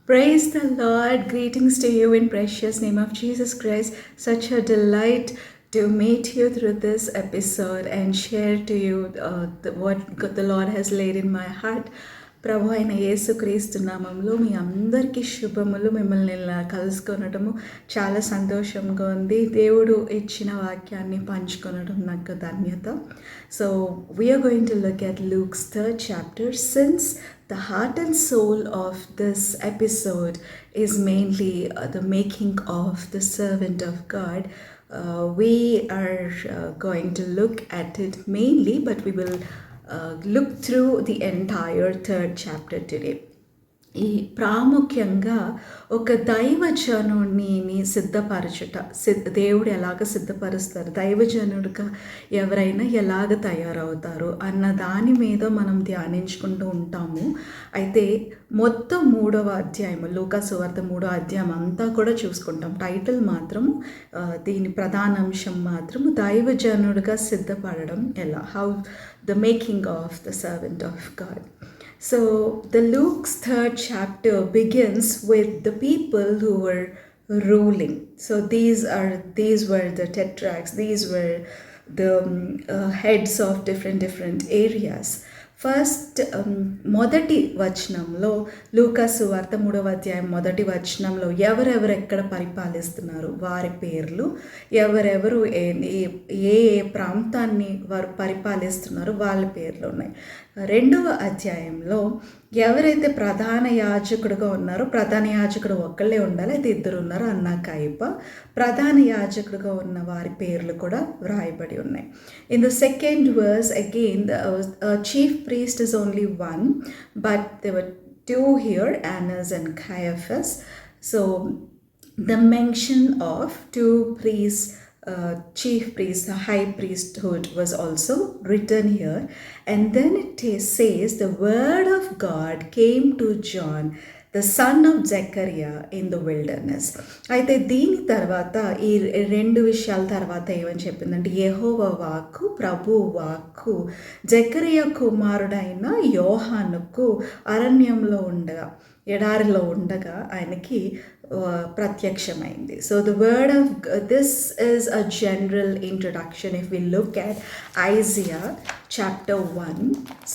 Praise the Lord. Greetings to you in precious name of Jesus Christ. Such a delight to meet you through this episode and share to you what the Lord has laid in my heart. ప్రభు అయిన యేసుక్రీస్తు నామంలో మీ అందరికీ శుభములు. మిమ్మల్ని ఇలా కలుసుకొనటము చాలా సంతోషంగా ఉంది. దేవుడు ఇచ్చిన వాక్యాన్ని పంచుకొనడం నాకు ధన్యత. So we are going to look at Luke's 3rd chapter. Since the heart and soul of this episode is mainly the making of the servant of God, we are going to look at it mainly, but we will look through the entire 3rd chapter today. ఈ ప్రాముఖ్యంగా ఒక దైవజనుడిని సిద్ధపరచుట, దేవుడు ఎలాగ సిద్ధపరుస్తారు, దైవజనుడిగా ఎవరైనా ఎలాగ తయారవుతారు అన్న దాని మీద మనం ధ్యానించుకుంటూ ఉంటాము. అయితే మొత్తం 3వ అధ్యాయము, లూకా సువార్త 3వ అధ్యాయం అంతా కూడా చూసుకుంటాం. టైటిల్ మాత్రము, దీని ప్రధాన అంశం మాత్రము దైవజనుడిగా సిద్ధపడడం ఎలా, how the making of the servant of God. So the Luke's 3rd chapter begins with the people who were ruling. So these were the tetrarchs. These were the heads of different areas. First మొదటి వచనంలో, లూకా సువార్త 3వ అధ్యాయం మొదటి వచనంలో ఎవరెవరు ఎక్కడ పరిపాలిస్తున్నారు వారి పేర్లు, ఎవరెవరు ఏ ప్రాంతాన్ని వారు పరిపాలిస్తున్నారు వాళ్ళ పేర్లు ఉన్నాయి. 2వ అధ్యాయంలో ఎవరైతే ప్రధాన యాజకుడుగా ఉన్నారో, ప్రధాన యాజకుడు ఒక్కళ్ళే ఉండాలి, అయితే 2 ఉన్నారు, అన్నా కాయప, ప్రధాన యాజకుడుగా ఉన్న వారి పేర్లు కూడా వ్రాయబడి ఉన్నాయి. In the second verse again chief priest is only one, but there were 2 here, Annas and Caiaphas. So the mention of 2 priests, chief priests, the high priesthood was also written here. And then it says the word of God came to John, the son of Zechariah, in the wilderness. అయితే దీని తర్వాత ఈ 2 విషయాల తర్వాత ఏమని చెప్పిందంటే, యెహోవా వాక్కు, ప్రభు వాక్కు జకరియా కుమారుడైన యోహానుకు అరణ్యంలో ఉండగా, ఎడారిలో ఉండగా ఆయనకి ప్రత్యక్షమైంది. So the word of this is a general introduction. If we look at Isaiah chapter 1,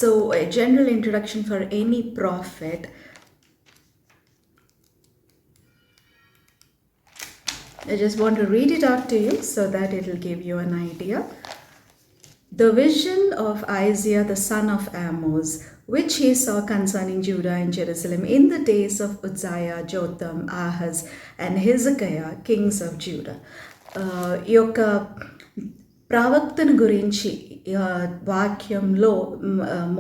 so a general introduction for any prophet. I just want to read it out to you so that it will give you an idea. The vision of Isaiah the son of Amos, which he saw concerning Judah and Jerusalem in the days of Uzziah, Jotham, Ahaz, and Hezekiah, kings of Judah. ఈ యొక్క ప్రవక్తను గురించి వాక్యంలో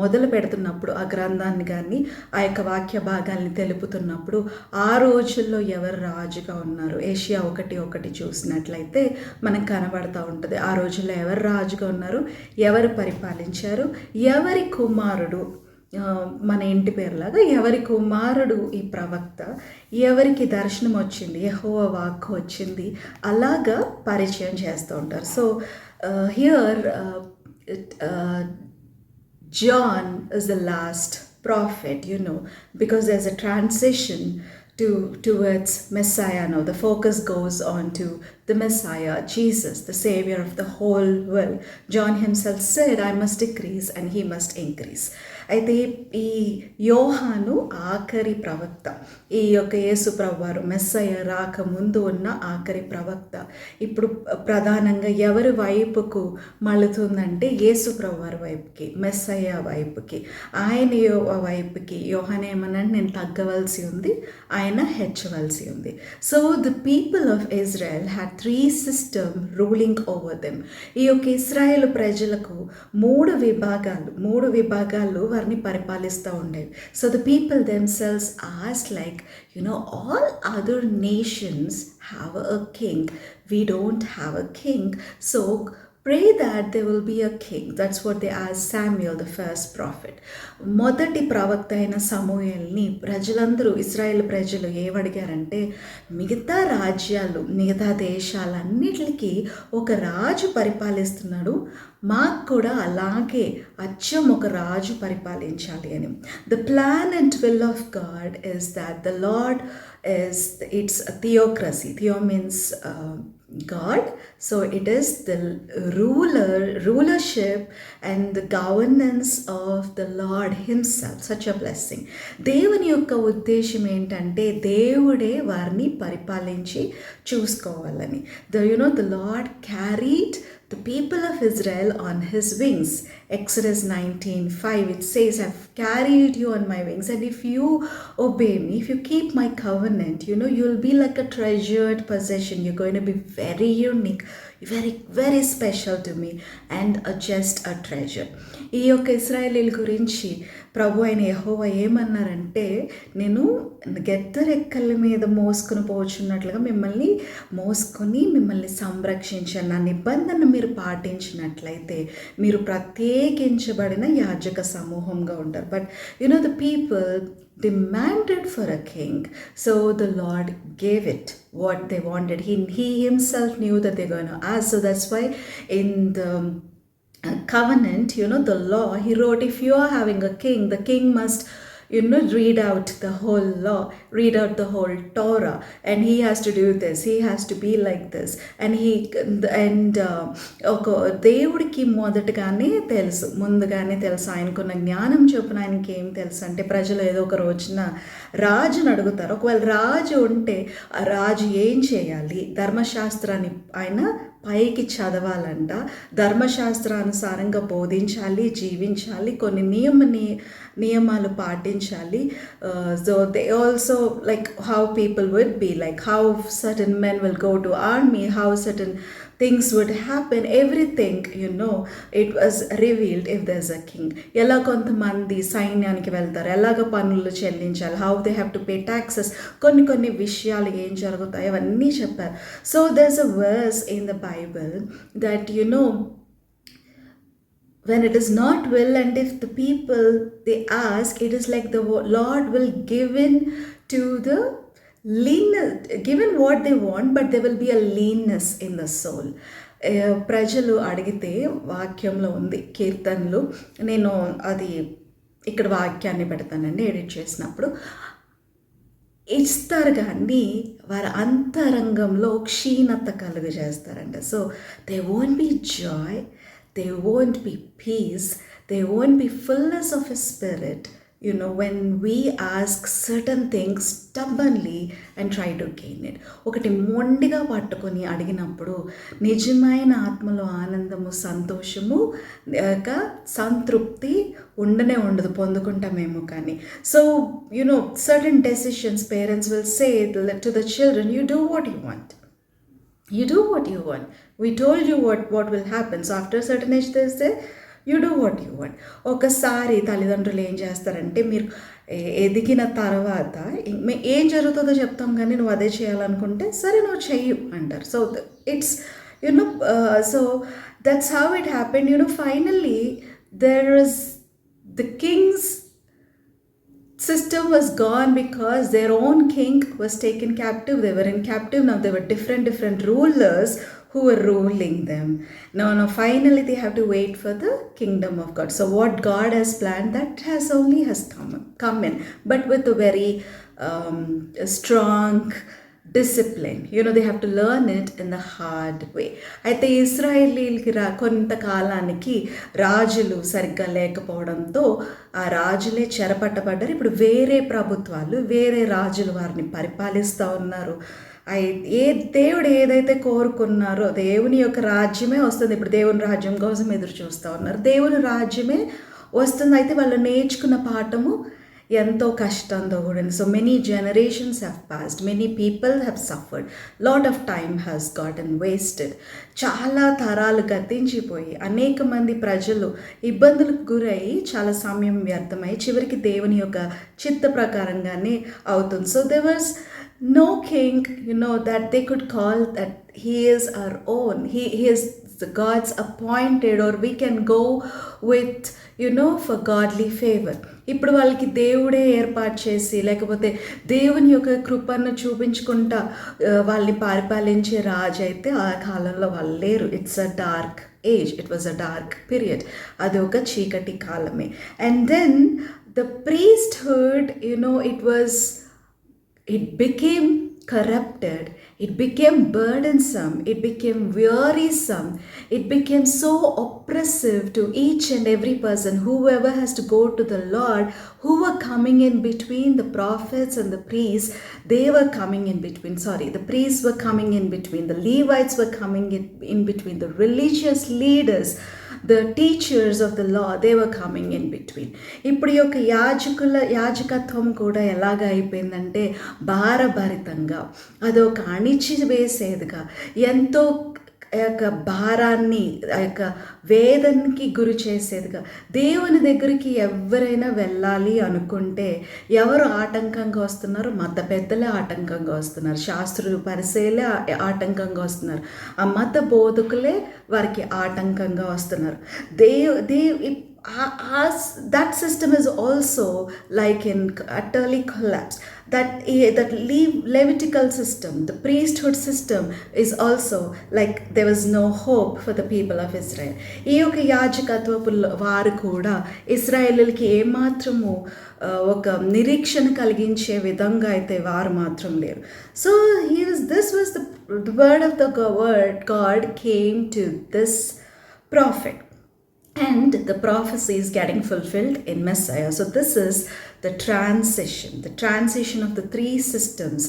మొదలు పెడుతున్నప్పుడు, ఆ గ్రంథాన్ని కానీ ఆ యొక్క వాక్య భాగాల్ని తెలుపుతున్నప్పుడు ఆ రోజుల్లో ఎవరు రాజుగా ఉన్నారు, ఏషియా 1:1 చూసినట్లయితే మనకు కనబడుతూ ఉంటుంది. ఆ రోజుల్లో ఎవరు రాజుగా ఉన్నారు, ఎవరు పరిపాలించారు, ఎవరి కుమారుడు, మన ఇంటి పేరులాగా ఎవరి కుమారుడు ఈ ప్రవక్త, ఎవరికి దర్శనం వచ్చింది, యెహోవా వాక్కు వచ్చింది, అలాగా పరిచయం చేస్తూ ఉంటారు. So here John is the last prophet, because there's a transition towards Messiah now. The focus goes on to the Messiah, Jesus, the Savior of the whole world. John himself said, I must decrease and he must increase. అయితే ఈ యోహాను ఆఖరి ప్రవక్త, ఈ యొక్క యేసు ప్రభువారు మెస్సయ్య రాకముందు ఉన్న ఆఖరి ప్రవక్త. ఇప్పుడు ప్రధానంగా ఎవరి వైపుకు మళ్ళుతుందంటే యేసు ప్రభువారి వైపుకి, మెస్సయ్య వైపుకి, ఆయన వైపుకి. యోహాను ఏమనంటే, నేను తగ్గవలసి ఉంది, ఆయన హెచ్చవలసి ఉంది. So the people of Israel had 3 systems ruling over them. ఈ యొక్క ఇస్రాయేల్ ప్రజలకు 3 విభాగాలు వారిని పరిపాలిస్తూ ఉండేవి. So the people themselves asked, like, all other nations have a king, we don't have a king, so pray that there will be a king. That's what they asked Samuel, the first prophet. మొదటి ప్రవక్త అయిన సమూయేల్ని ప్రజలందరూ, Israel ప్రజలు ఏమడిగారంటే, మిగతా రాజ్యాలు, మిగతా దేశాలన్నిటికీ ఒక రాజు పరిపాలిస్తున్నాడు, మాకు కూడా అలాగే అచ్చం ఒక రాజు పరిపాలించాలి అని. The plan and will of God is that the lord is, it's a theocracy. Theo means God. So it is the rulership and the governance of the Lord himself. Such a blessing. దేవుని యొక్క ఉద్దేశం ఏంటంటే దేవుడే వారిని పరిపాలించి చూసుకోవాలని. The Lord carried the people of Israel on his wings. Exodus 19:5, it says, I've carried you on my wings, and if you obey me, if you keep my covenant, you'll be like a treasured possession. You're going to be very unique, very, very special to me, and just a treasure. ఈ యొక్క ఇశ్రాయేలీల గురించి ప్రభు అయిన యెహోవా ఏమన్నారంటే, నేను గెద్దరెక్కల మీద మోసుకుని పోచున్నట్లుగా మిమ్మల్ని మోసుకొని మిమ్మల్ని సంరక్షించాను. నా నిబంధన మీరు పాటించినట్లయితే మీరు ప్రత్యేకించబడిన యాజక సమూహంగా ఉంటారు. But the people demanded for a king, so the Lord gave it what they wanted. He himself knew that they're going to ask. So that's why in the covenant, the law, he wrote, if you are having a king, the king must read out the whole law, read out the whole Torah, and he has to do this, he has to be like this, and ఒక దేవుడికి ముందుగానే తెలుసు ఆయనకున్న జ్ఞానం చొప్పున ఆయనకి ఏం తెలుసు అంటే, ప్రజలు ఏదో ఒక రోజున రాజుని అడుగుతారు. ఒకవేళ రాజు ఉంటే ఆ రాజు ఏం చేయాలి, ధర్మశాస్త్రాన్ని ఆయన పైకి చదవాలంట, ధర్మశాస్త్రానుసారంగా బోధించాలి, జీవించాలి, కొన్ని నియమాలు పాటించాలి. So they also like how people would be, like how certain men will go to army, how certain things would happen, everything it was revealed if there's a king. ఎలా కొంతమంది సైన్యానికి వెళ్తారు, ఎలాగ పన్నులు చెల్లించాలి, how they have to pay taxes, కొన్ని విషయాలు ఏం జరుగుతాయి అవన్నీ చెప్పారు. So there's a verse in the Bible that when it is not will, and if the people they ask, it is like the Lord will give in to the given what they want, but there will be a leanness in the soul. ప్రజలు అడిగితే వాక్యంలో ఉంది, కీర్తనలు, నేను అది ఇక్కడ వాక్యాన్ని పెడతానండి ఎడిట్ చేసినప్పుడు, ఇస్తారు కానీ వారి అంతరంగంలో క్షీణత కలుగజేస్తారంట. So they won't be joy, they won't be peace, they won't be fullness of a spirit when we ask certain things stubbornly and try to gain it. ఒకటి మొండిగా పట్టుకొని అడిగినప్పుడు నిజమైన ఆత్మలో ఆనందము, సంతోషము, సంతృప్తి ఉండదు, పొందుకుంటామేమో కానీ. So certain decisions parents will say to the children, you do what you want. You do what you want. We told you what will happen. So after a certain age they say, you do what you want. ఒకసారి తల్లిదండ్రులు ఏం చేస్తారంటే, మీరు ఎదిగిన తర్వాత ఏం జరుగుతుందో చెప్తాం కానీ నువ్వు అదే చేయాలనుకుంటే సరే నువ్వు చెయ్యు అంటారు. So it's so that's how it happened. Finally there is the king's system was gone because their own king was taken captive. They were in captive. Now there were different rulers who were ruling them. Now finally they have to wait for the kingdom of God. So what God has planned, that has come in, but with a very strong discipline. They have to learn it in the hard way. అయితే ఇశ్రాయేలీలకి కొంతకాలానికి రాజులు సరిగ్గా లేకపోవడంతో ఆ రాజులే చెరపట్టబడ్డారు. ఇప్పుడు వేరే ప్రభుత్వాలు, వేరే రాజులు వారిని పరిపాలిస్తూ ఉన్నారు. దేవుడు ఏదైతే కోరుకున్నారో దేవుని యొక్క రాజ్యమే వస్తుంది. ఇప్పుడు దేవుని రాజ్యం కోసం ఎదురు చూస్తూ ఉన్నారు, దేవుని రాజ్యమే వస్తుంది. అయితే వాళ్ళు నేర్చుకున్న పాఠము ఎంతో కష్టంతో కూడింది. So many generations have passed, many people have suffered, lot of time has gotten wasted. చాలా తరాలు గతించిపోయి అనేక మంది ప్రజలు ఇబ్బందులకు గురయ్యి చాలా సమయం వ్యర్థమై చివరికి దేవుని యొక్క చిత్త ప్రకారంగానే అవుతుంది. So there was no king, that they could call that he is our own. He is God's appointed, or we can go with for godly favor. ఇప్పుడు వాళ్ళకి దేవుడే ఏర్పాటు చేసి, లేకపోతే దేవుని యొక్క కృపను చూపించుకుంటా వాళ్ళని పరిపాలించే రాజు అయితే ఆ కాలంలో వాళ్ళు లేరు. It's a dark age, it was a dark period. అది ఒక చీకటి కాలమే. And then the priesthood, it became corrupted, it became burdensome, it became wearisome, it became so oppressive to each and every person, whoever has to go to the Lord, who were coming in between the prophets and the priests. They were coming in between, the priests were coming in between, the Levites were coming in between, the religious leaders, the teachers of the law, they were coming in between. ఇప్పుడు ఈ యొక్క యాజకత్వం కూడా ఎలాగ అయిపోయిందంటే భారభరితంగా, అదొక అణిచివేసేదిగా, ఎంతో యొక్క భారాన్ని, ఆ యొక్క వేదనకి గురి చేసేదిగా. దేవుని దగ్గరికి ఎవరైనా వెళ్ళాలి అనుకుంటే ఎవరు ఆటంకంగా వస్తున్నారు? మత పెద్దలే ఆటంకంగా వస్తున్నారు, శాస్త్రులు పరిశీలే ఆటంకంగా వస్తున్నారు, ఆ మత బోధకులే వారికి ఆటంకంగా వస్తున్నారు. That system is also like in utterly collapsed. That Levitical system, the priesthood system, is also like there was no hope for the people of Israel. ఈ యొక్క యాజకత్వపు వారు కూడా ఇశ్రాయేలులకి ఏమాత్రము ఒక నిరీక్షణ కలిగించే విధంగా అయితే వారు మాత్రం లేరు. So this was the word of the God came to this prophet. And the prophecy is getting fulfilled in Messiah. So this is the transition of the three systems.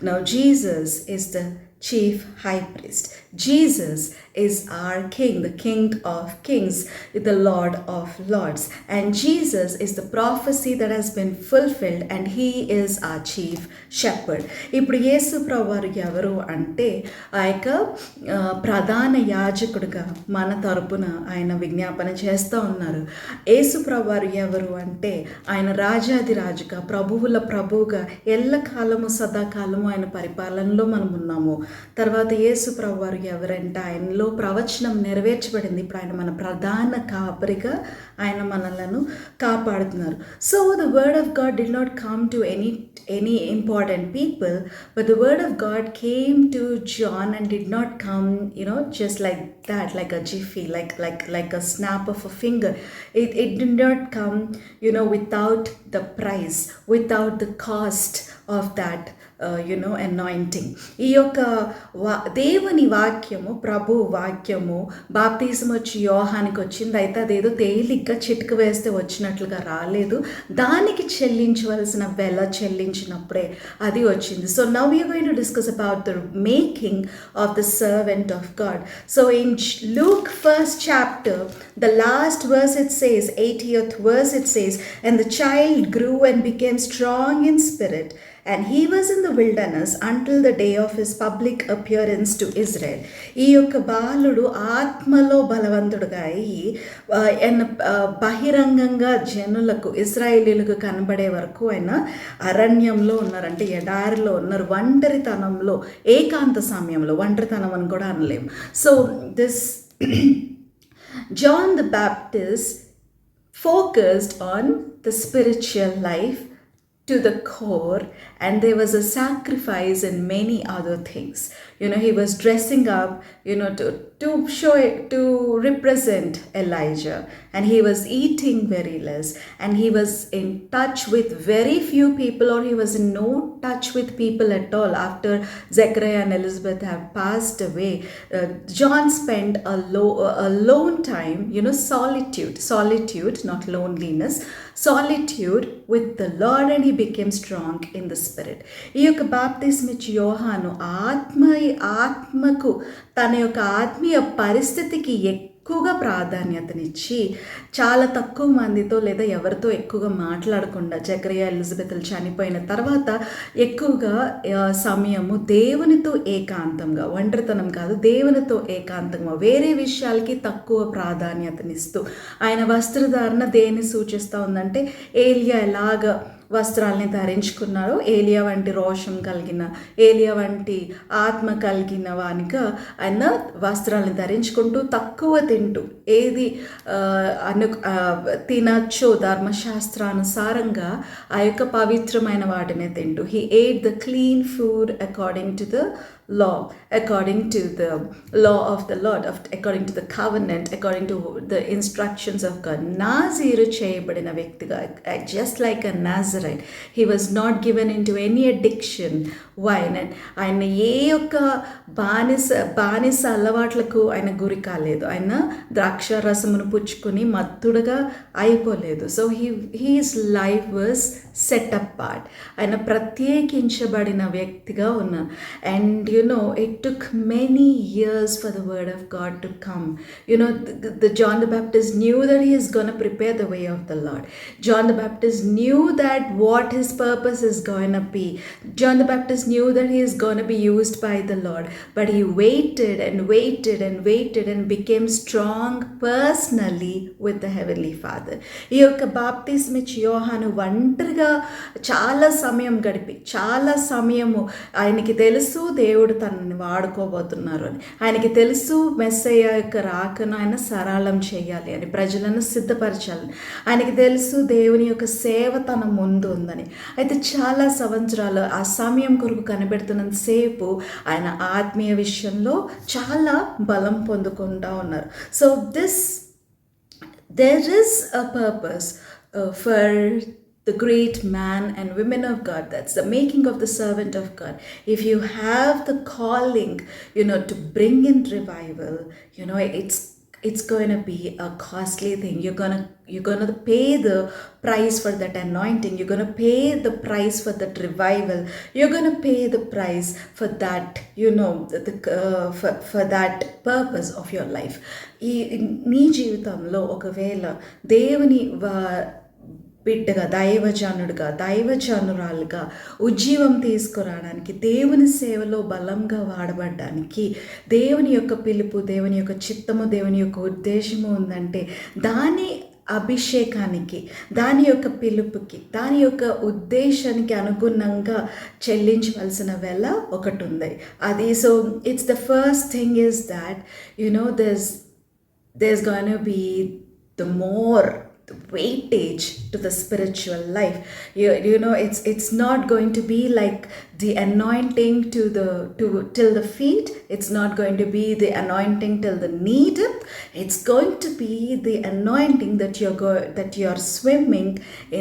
Now Jesus is the chief high priest. Jesus is our king, the king of kings, the lord of lords. And Jesus is the prophecy that has been fulfilled, and he is our chief shepherd. ఇప్పుడు యేసు ప్రభువారు ఎవరు అంటే ఆ యొక్క ప్రధాన యాజకుడిగా మన తరపున ఆయన విజ్ఞాపన చేస్తూ ఉన్నారు. యేసు ప్రభువారు ఎవరు అంటే ఆయన రాజాది రాజుగా, ప్రభువుల ప్రభువుగా, ఎల్లకాలము సదాకాలము ఆయన పరిపాలనలో మనం ఉన్నాము. తర్వాత యేసు ప్రభువారు ఎవరంటే ఆయనలో ప్రవచనం నెరవేర్చబడింది. ఇప్పుడు ఆయన మన ప్రధాన కాపరిగా ఆయన మనలను కాపాడుతున్నారు. So the word of God did not come to any important people, but the word of God came to John and did not come just like that, like a jiffy, like a snap of a finger. It did not come without the price, without the cost of that anointing. ఈ యొక్క దేవుని వాక్యము, ప్రభు వాక్యము బాప్తిజం వచ్చి యోహానికి వచ్చింది. అయితే అదేదో తేలిగ్గా చిటిక వేస్తే వచ్చినట్లుగా రాలేదు. దానికి చెల్లించవలసిన వెల చెల్లించినప్పుడే అది వచ్చింది. So now we are going to discuss about the making of the servant of God. So in Luke 1st chapter, the last verse it says, 80th verse it says, and the child grew and became strong in spirit, and he was in the wilderness until the day of his public appearance to Israel. ఈ యొక్క బాలుడు ఆత్మలో బలవంతుడుగా అయ్యి బహిరంగంగా జనులకు, ఇశ్రాయేలీలకు కనబడే వరకు ఆయన అరణ్యంలో ఉన్నారంటే ఎడారిలో ఉన్నారు, ఒంటరితనంలో, ఏకాంత సమయంలో. ఒంటరితనం అని కూడా అనలేము. So this John the Baptist focused on the spiritual life to the core, and there was a sacrifice in many other things. He was dressing up to show it, to represent Elijah, and he was eating very less, and he was in touch with very few people, or he was in no touch with people at all. After Zechariah and Elizabeth have passed away, John spent a lone time, solitude, not loneliness, solitude with the Lord, and he became strong in the spirit. ఈ యొక్క బాప్తిస్మిచ్ యోహాను ఆత్మకు తన యొక్క ఆత్మీయ పరిస్థితికి ఎక్కువగా ప్రాధాన్యతనిచ్చి చాలా తక్కువ మందితో లేదా ఎవరితో ఎక్కువగా మాట్లాడకుండా, జకరియా ఎలిజబెత్లు చనిపోయిన తర్వాత ఎక్కువగా సమయము దేవునితో ఏకాంతంగా, ఒంటరితనం కాదు, దేవునితో ఏకాంతంగా, వేరే విషయాలకి తక్కువ ప్రాధాన్యతనిస్తూ, ఆయన వస్త్రధారణ దేన్ని సూచిస్తూ ఉందంటే ఏలియా ఎలాగ వస్త్రాలని ధరించుకున్నారో, ఏలియా వంటి రోషం కలిగిన, ఏలియా వంటి ఆత్మ కలిగిన వానిగా ఆయన వస్త్రాలను ధరించుకుంటూ తక్కువ తింటూ ఏది తినచ్చో ధర్మశాస్త్రానుసారంగా ఆ యొక్క పవిత్రమైన వాటిని తింటూ he ate the clean food according to the law, according to the law of the Lord, according to the covenant, according to the instructions of God. Nazir చేయబడిన వ్యక్తిగా, just like a Nazarite, he was not given into any addiction. Wine, and ఆయన ఏ యొక్క బానిస అలవాట్లకు ఆయన గురి కాలేదు. ఆయన ద్రాక్ష రసమును పుచ్చుకొని మత్తుడుగా అయిపోలేదు. So he's life was set apart. ఆయన ప్రత్యేకించబడిన వ్యక్తిగా ఉన్నారు. And it took many years for the word of God to come. The John the Baptist knew that he is going to prepare the way of the Lord. John the Baptist knew that what his purpose is going to be. John the Baptist knew that he is going to be used by the Lord. But he waited and waited and waited and became strong personally with the Heavenly Father. ఈ యొక్క బాప్తిస్మిచ్ యోహాను ఒంటరిగా చాలా సమయం గడిపి, చాలా సమయము ఆయనకి తెలుసు దేవుడు తనని వాడుకోబోతున్నారు అని. ఆయనకి తెలుసు మెస్సయ్య యొక్క రాకను ఆయన సరళం చేయాలి అని, ప్రజలను సిద్ధపరచాలని. ఆయనకి తెలుసు దేవుని యొక్క సేవ తన ముందు ఉందని. అయితే చాలా సంవత్సరాలు ఆ సమయం కొరకు కనిపెడుతున్నంతసేపు ఆయన ఆత్మీయ విషయంలో చాలా బలం పొందుకుంటూ ఉన్నారు. So there is a purpose for the great man and women of God. That's the making of the servant of God. If you have the calling, to bring in revival, it's going to be a costly thing. You're going to pay the price for that anointing. You're going to pay the price for that revival. You're going to pay the price for that, for that purpose of your life. నీ జీవితంలో ఒకవేళ దేవుని బిడ్డగా, దైవజనురాలుగా ఉజ్జీవం తీసుకురావడానికి, దేవుని సేవలో బలంగా వాడబడ్డానికి దేవుని యొక్క పిలుపు, దేవుని యొక్క చిత్తము, దేవుని యొక్క ఉద్దేశము ఉందంటే దాని అభిషేకానికి, దాని యొక్క పిలుపుకి, దాని యొక్క ఉద్దేశానికి అనుగుణంగా చెల్లించవలసిన వేళ ఒకటి ఉంది. అది so it's the first thing is that there's going to be the more weightage to the spiritual life. It's not going to be like the anointing till the feet. It's not going to be the anointing till the knee dip. It's going to be the anointing that you're swimming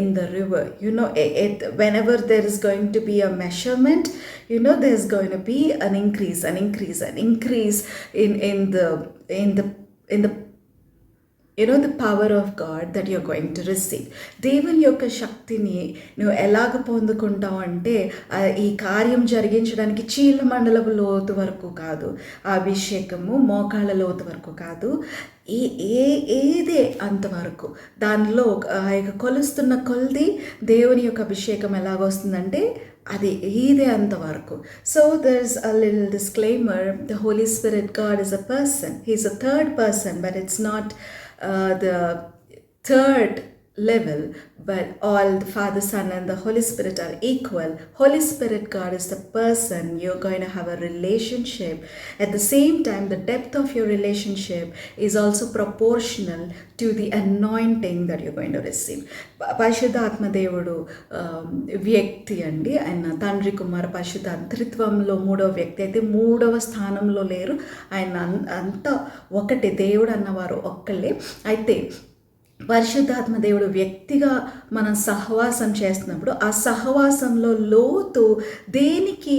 in the river. Whenever there is going to be a measurement, there's going to be an increase in the the power of God that you're going to receive. దేవుని యొక్క శక్తిని నువ్వు ఎలాగ పొందుకుంటావు అంటే ఈ కార్యం జరిగించడానికి చీల మండలపు లోతు వరకు కాదు, ఆ అభిషేకము మోకాళ్ళ లోతు వరకు కాదు, ఏదే అంతవరకు దానిలో ఆ యొక్క కొలుస్తున్న కొలది దేవుని యొక్క అభిషేకం ఎలాగొస్తుందంటే అది ఇదే అంతవరకు. So there's a little disclaimer. The Holy Spirit, God is a person. He's a third person, but it's not the third level, but all the Father, Son and the Holy Spirit are equal. Holy Spirit, God is the person. You're going to have a relationship. At the same time, the depth of your relationship is also proportional to the anointing that you're going to receive. పరిశుద్ధాత్మ దేవుడు వ్యక్తి అండి. ఆయన తండ్రి కుమార పరిశుద్ధ త్రిత్వంలో మూడవ వ్యక్తి అయితే మూడవ స్థానంలో లేరు. ఆయన అంతా ఒకటి, దేవుడు అన్నవారు ఒక్కళ్ళే. అయితే పరిశుద్ధాత్మ దేవుడు వ్యక్తిగా మనం సహవాసం చేస్తున్నప్పుడు ఆ సహవాసంలో లోతు దేనికి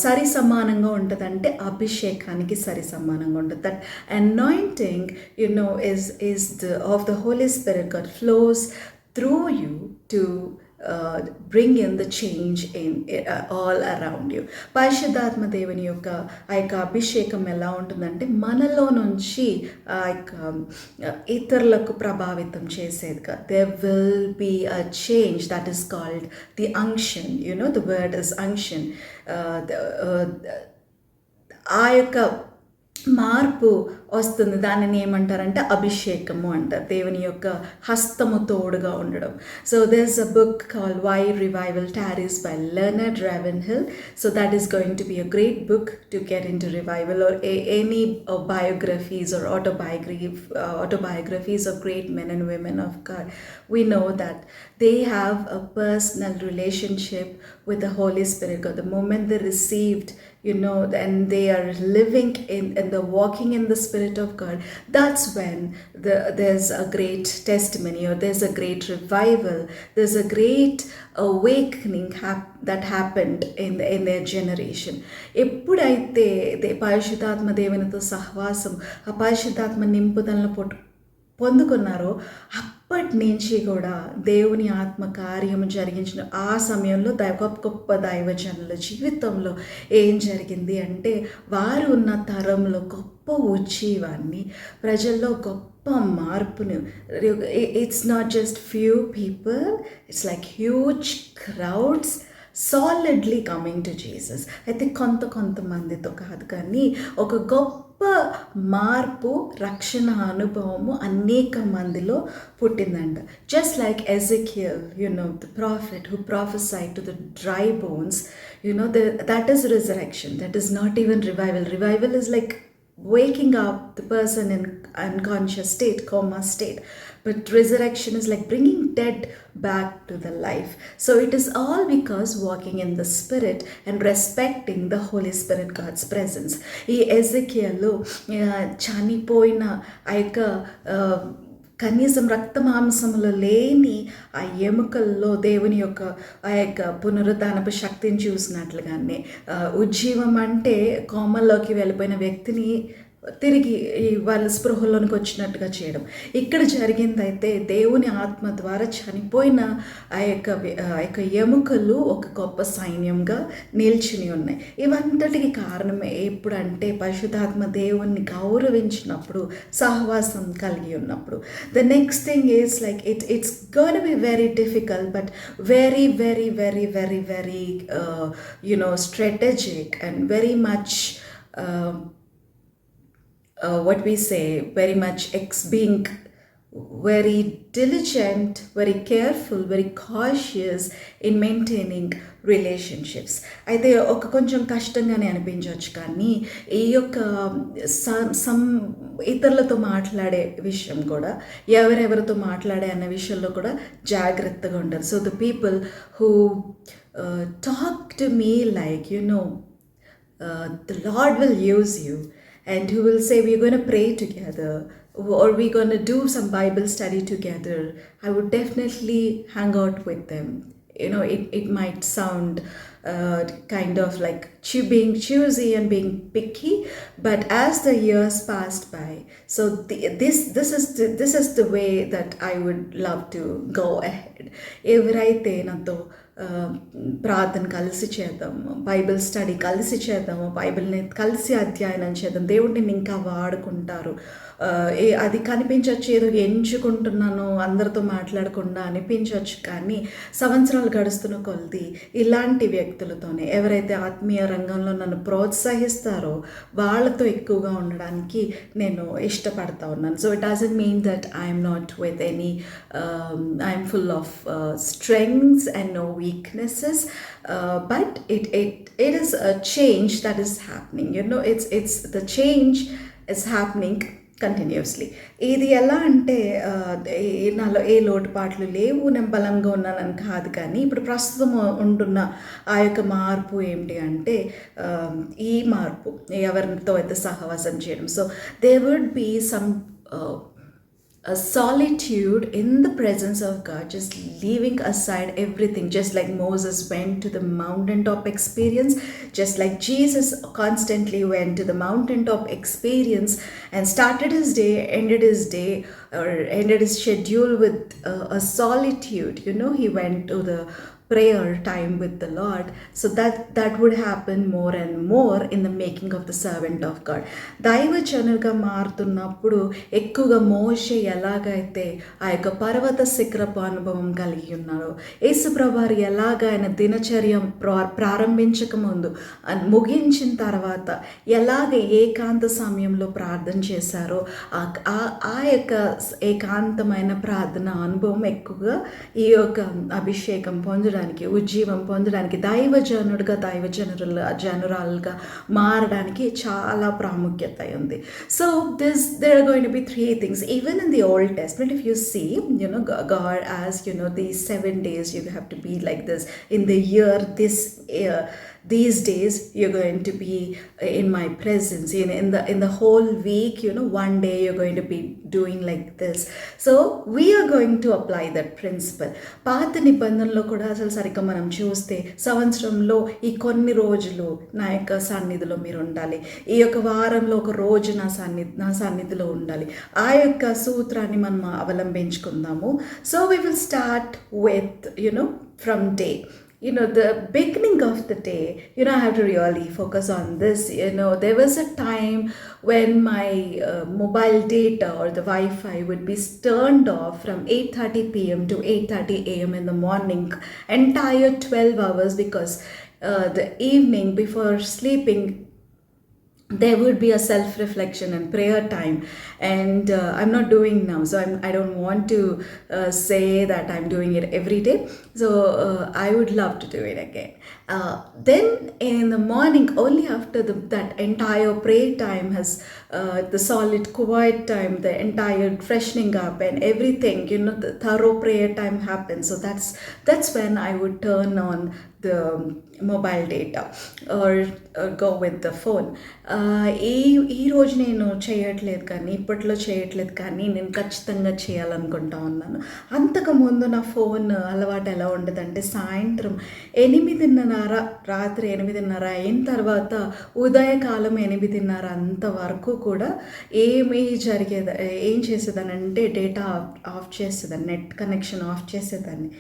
సరి సమానంగా ఉంటుందంటే అభిషేకానికి సరి సమానంగా ఉంటుంది. That anointing is of the Holy Spirit. God flows through you to bring in the change in all around you. పరిశుద్ధాత్మ దేవుని యొక్క ఆ యొక్క అభిషేకం ఎలా ఉంటుందంటే మనలో నుంచి ఆ యొక్క ఇతరులకు ప్రభావితం చేసేదిగా. There will be a change that is called the unction. The word is unction. ఆ యొక్క మార్పు వస్తుంది. దానిని ఏమంటారంటే అభిషేకము అంటారు, దేవుని యొక్క హస్తము తోడుగా ఉండడం. So there's a book called Why Revival Tarries by Leonard Ravenhill. So that is going to be a great book to get into revival, or any biographies or autobiographies of great men and women of God. We know that they have a personal relationship with the Holy Spirit God. The moment they received, and they are living in and they're walking in the Spirit of God, that's when there's a great testimony, or there's a great revival, there's a great awakening that happened in their generation. ఎప్పుడైతే పరిశుద్ధాత్మ దేవునితో సహవాసం, ఆ పరిశుద్ధాత్మ నింపుదలను పొందుకున్నారో అప్పటి నుంచి కూడా దేవుని ఆత్మ కార్యము జరిగించిన ఆ సమయంలో గొప్ప దైవజనుల జీవితంలో ఏం జరిగింది అంటే, వారు ఉన్న తరంలో గొప్ప ఉజ్జీవాన్ని, ప్రజల్లో గొప్ప మార్పును. It's not just few people, it's like huge crowds solidly coming to Jesus. అయితే కొంతమందితో కాదు, కానీ ఒక గొప్ప మార్పు, రక్షణ అనుభవము అనేక మందిలో పుట్టిందంట. Just like Ezekiel, the prophet who prophesied to the dry bones, that is resurrection. That is not even revival. Revival is like waking up the person in unconscious state, coma state. But resurrection is like bringing dead back to the life. So it is all because walking in the Spirit and respecting the Holy Spirit, God's presence. ఈ ఎజెకియలు చనిపోయిన ఆ యొక్క కనీసం రక్త మాంసములో లేని ఆ ఎముకల్లో దేవుని యొక్క ఆ యొక్క పునరుద్ధానపు శక్తిని చూసినట్లుగానే, ఉజ్జీవం అంటే కోమల్లోకి వెళ్ళిపోయిన వ్యక్తిని తిరిగి వాళ్ళ స్పృహలోనికి వచ్చినట్టుగా చేయడం. ఇక్కడ జరిగిందైతే దేవుని ఆత్మ ద్వారా చనిపోయిన ఆ యొక్క ఎముకలు ఒక గొప్ప సైన్యంగా నిల్చుని ఉన్నాయి. ఇవంతటికి కారణమే ఎప్పుడంటే పరిశుద్ధాత్మ దేవుణ్ణి గౌరవించినప్పుడు, సహవాసం కలిగి ఉన్నప్పుడు. The next thing is like it's gonna be very difficult, but very very very very very strategic and very much what we say, very much being very diligent, very careful, very cautious in maintaining relationships. అయితే కొంచెం కష్టంగానే అనిపించవచ్చు, కానీ ఈ యొక్క ఇతరులతో మాట్లాడే విషయం కూడా, ఎవరెవరితో మాట్లాడే అన్న విషయంలో కూడా జాగ్రత్తగా ఉంటారు. So the people who talk to me like the Lord will use you, and who will say we're going to pray together, or we're going to do some Bible study together, I would definitely hang out with them. It might sound kind of like being choosy and being picky, but as the years passed by, so this is the way that I would love to go ahead. ఎవరైతే నాతో ప్రార్థన కలిసి చేద్దాము, Bible study కలిసి చేద్దాము, బైబిల్ని కలిసి అధ్యయనం చేద్దాం, దేవుడిని ఇంకా వాడుకుంటారు. అది కనిపించవచ్చు, ఏదో ఎంచుకుంటున్నాను అందరితో మాట్లాడకుండా అనిపించవచ్చు, కానీ సంవత్సరాలు గడుస్తున్న కొలది ఇలాంటి వ్యక్తులతోనే, ఎవరైతే ఆత్మీయ రంగంలో నన్ను ప్రోత్సహిస్తారో వాళ్ళతో ఎక్కువగా ఉండడానికి నేను ఇష్టపడతా ఉన్నాను. So it doesn't mean that I'm not with any I'm full of strengths and no weaknesses, but it is a change that is happening. It's the change is happening continuously. ఇది ఎలా అంటే, నాలో ఏ లోటుపాట్లు లేవు, నేను బలంగా ఉన్నానని కాదు, కానీ ఇప్పుడు ప్రస్తుతం ఉంటున్న ఆ యొక్క మార్పు ఏమిటి అంటే, ఈ మార్పు ఎవరితో అయితే సహవాసం చేయడం. So there would be some a solitude in the presence of God, just leaving aside everything, just like Moses went to the mountaintop experience, just like Jesus constantly went to the mountaintop experience and started his day, ended his schedule with a solitude. He went to the prayer time with the Lord. So that would happen more and more in the making of the servant of God. దైవజనులుగా మారుతున్నప్పుడు ఎక్కువగా మోషే ఎలాగైతే ఆ యొక్క పర్వత శిఖరపు అనుభవం కలిగి ఉన్నారో, యేసుప్రభువారు ఎలాగ ఆయన దినచర్య ప్రారంభించక ముందు ముగించిన తర్వాత ఎలాగ ఏకాంత సమయంలో ప్రార్థన చేశారో ఆ యొక్క ఏకాంతమైన ప్రార్థన అనుభవం ఎక్కువగా ఈ యొక్క అభిషేకం పొందడానికి, ఉజ్జీవం పొందడానికి, జనురాలుగా మారడానికి చాలా ప్రాముఖ్యత ఉంది. So there are going to be three things. Even in the Old Testament, if you see, God as, these 7 days you have to be like this. In the year, these days you're going to be in my presence. In the whole week, one day you're going to be doing like this. So we are going to apply that principle. పాత నిబంధనలో కూడా అసలు సరిగ్గా మనం చూస్తే సంవత్సరంలో ఈ కొన్ని రోజులు నా యొక్క సన్నిధిలో మీరు ఉండాలి, ఈ యొక్క వారంలో ఒక రోజు నా సన్నిధిలో ఉండాలి. ఆ యొక్క సూత్రాన్ని మనం అవలంబించుకుందాము. So we will start with from day. The beginning of the day, I have to really focus on this. There was a time when my mobile data or the Wi-Fi would be turned off from 8:30 p.m. to 8:30 a.m. in the morning, entire 12 hours, because the evening before sleeping, there would be a self-reflection and prayer time, and I'm not doing now, so I don't want to say that I'm doing it every day. So I would love to do it again. Then in the morning, only after that entire prayer time has the solid quiet time, the entire freshening up and everything, the thorough prayer time happens. So that's when I would turn on the mobile data or go with the phone. ఈ రోజు నేను చేయట్లేదు, కానీ ఇప్పట్లో చేయట్లేదు, కానీ నేను ఖచ్చితంగా చేయాలనుకుంటా ఉన్నాను. అంతకుముందు నా ఫోన్ అలవాటు ఎలా ఉండదంటే, సాయంత్రం 8:30 రాత్రి 8:30 అయిన తర్వాత ఉదయకాలం 8:30 అంతవరకు కూడా ఏం చేసేదానంటే డేటా ఆఫ్ చేసేదాన్ని, నెట్ కనెక్షన్ ఆఫ్ చేసేదాన్ని.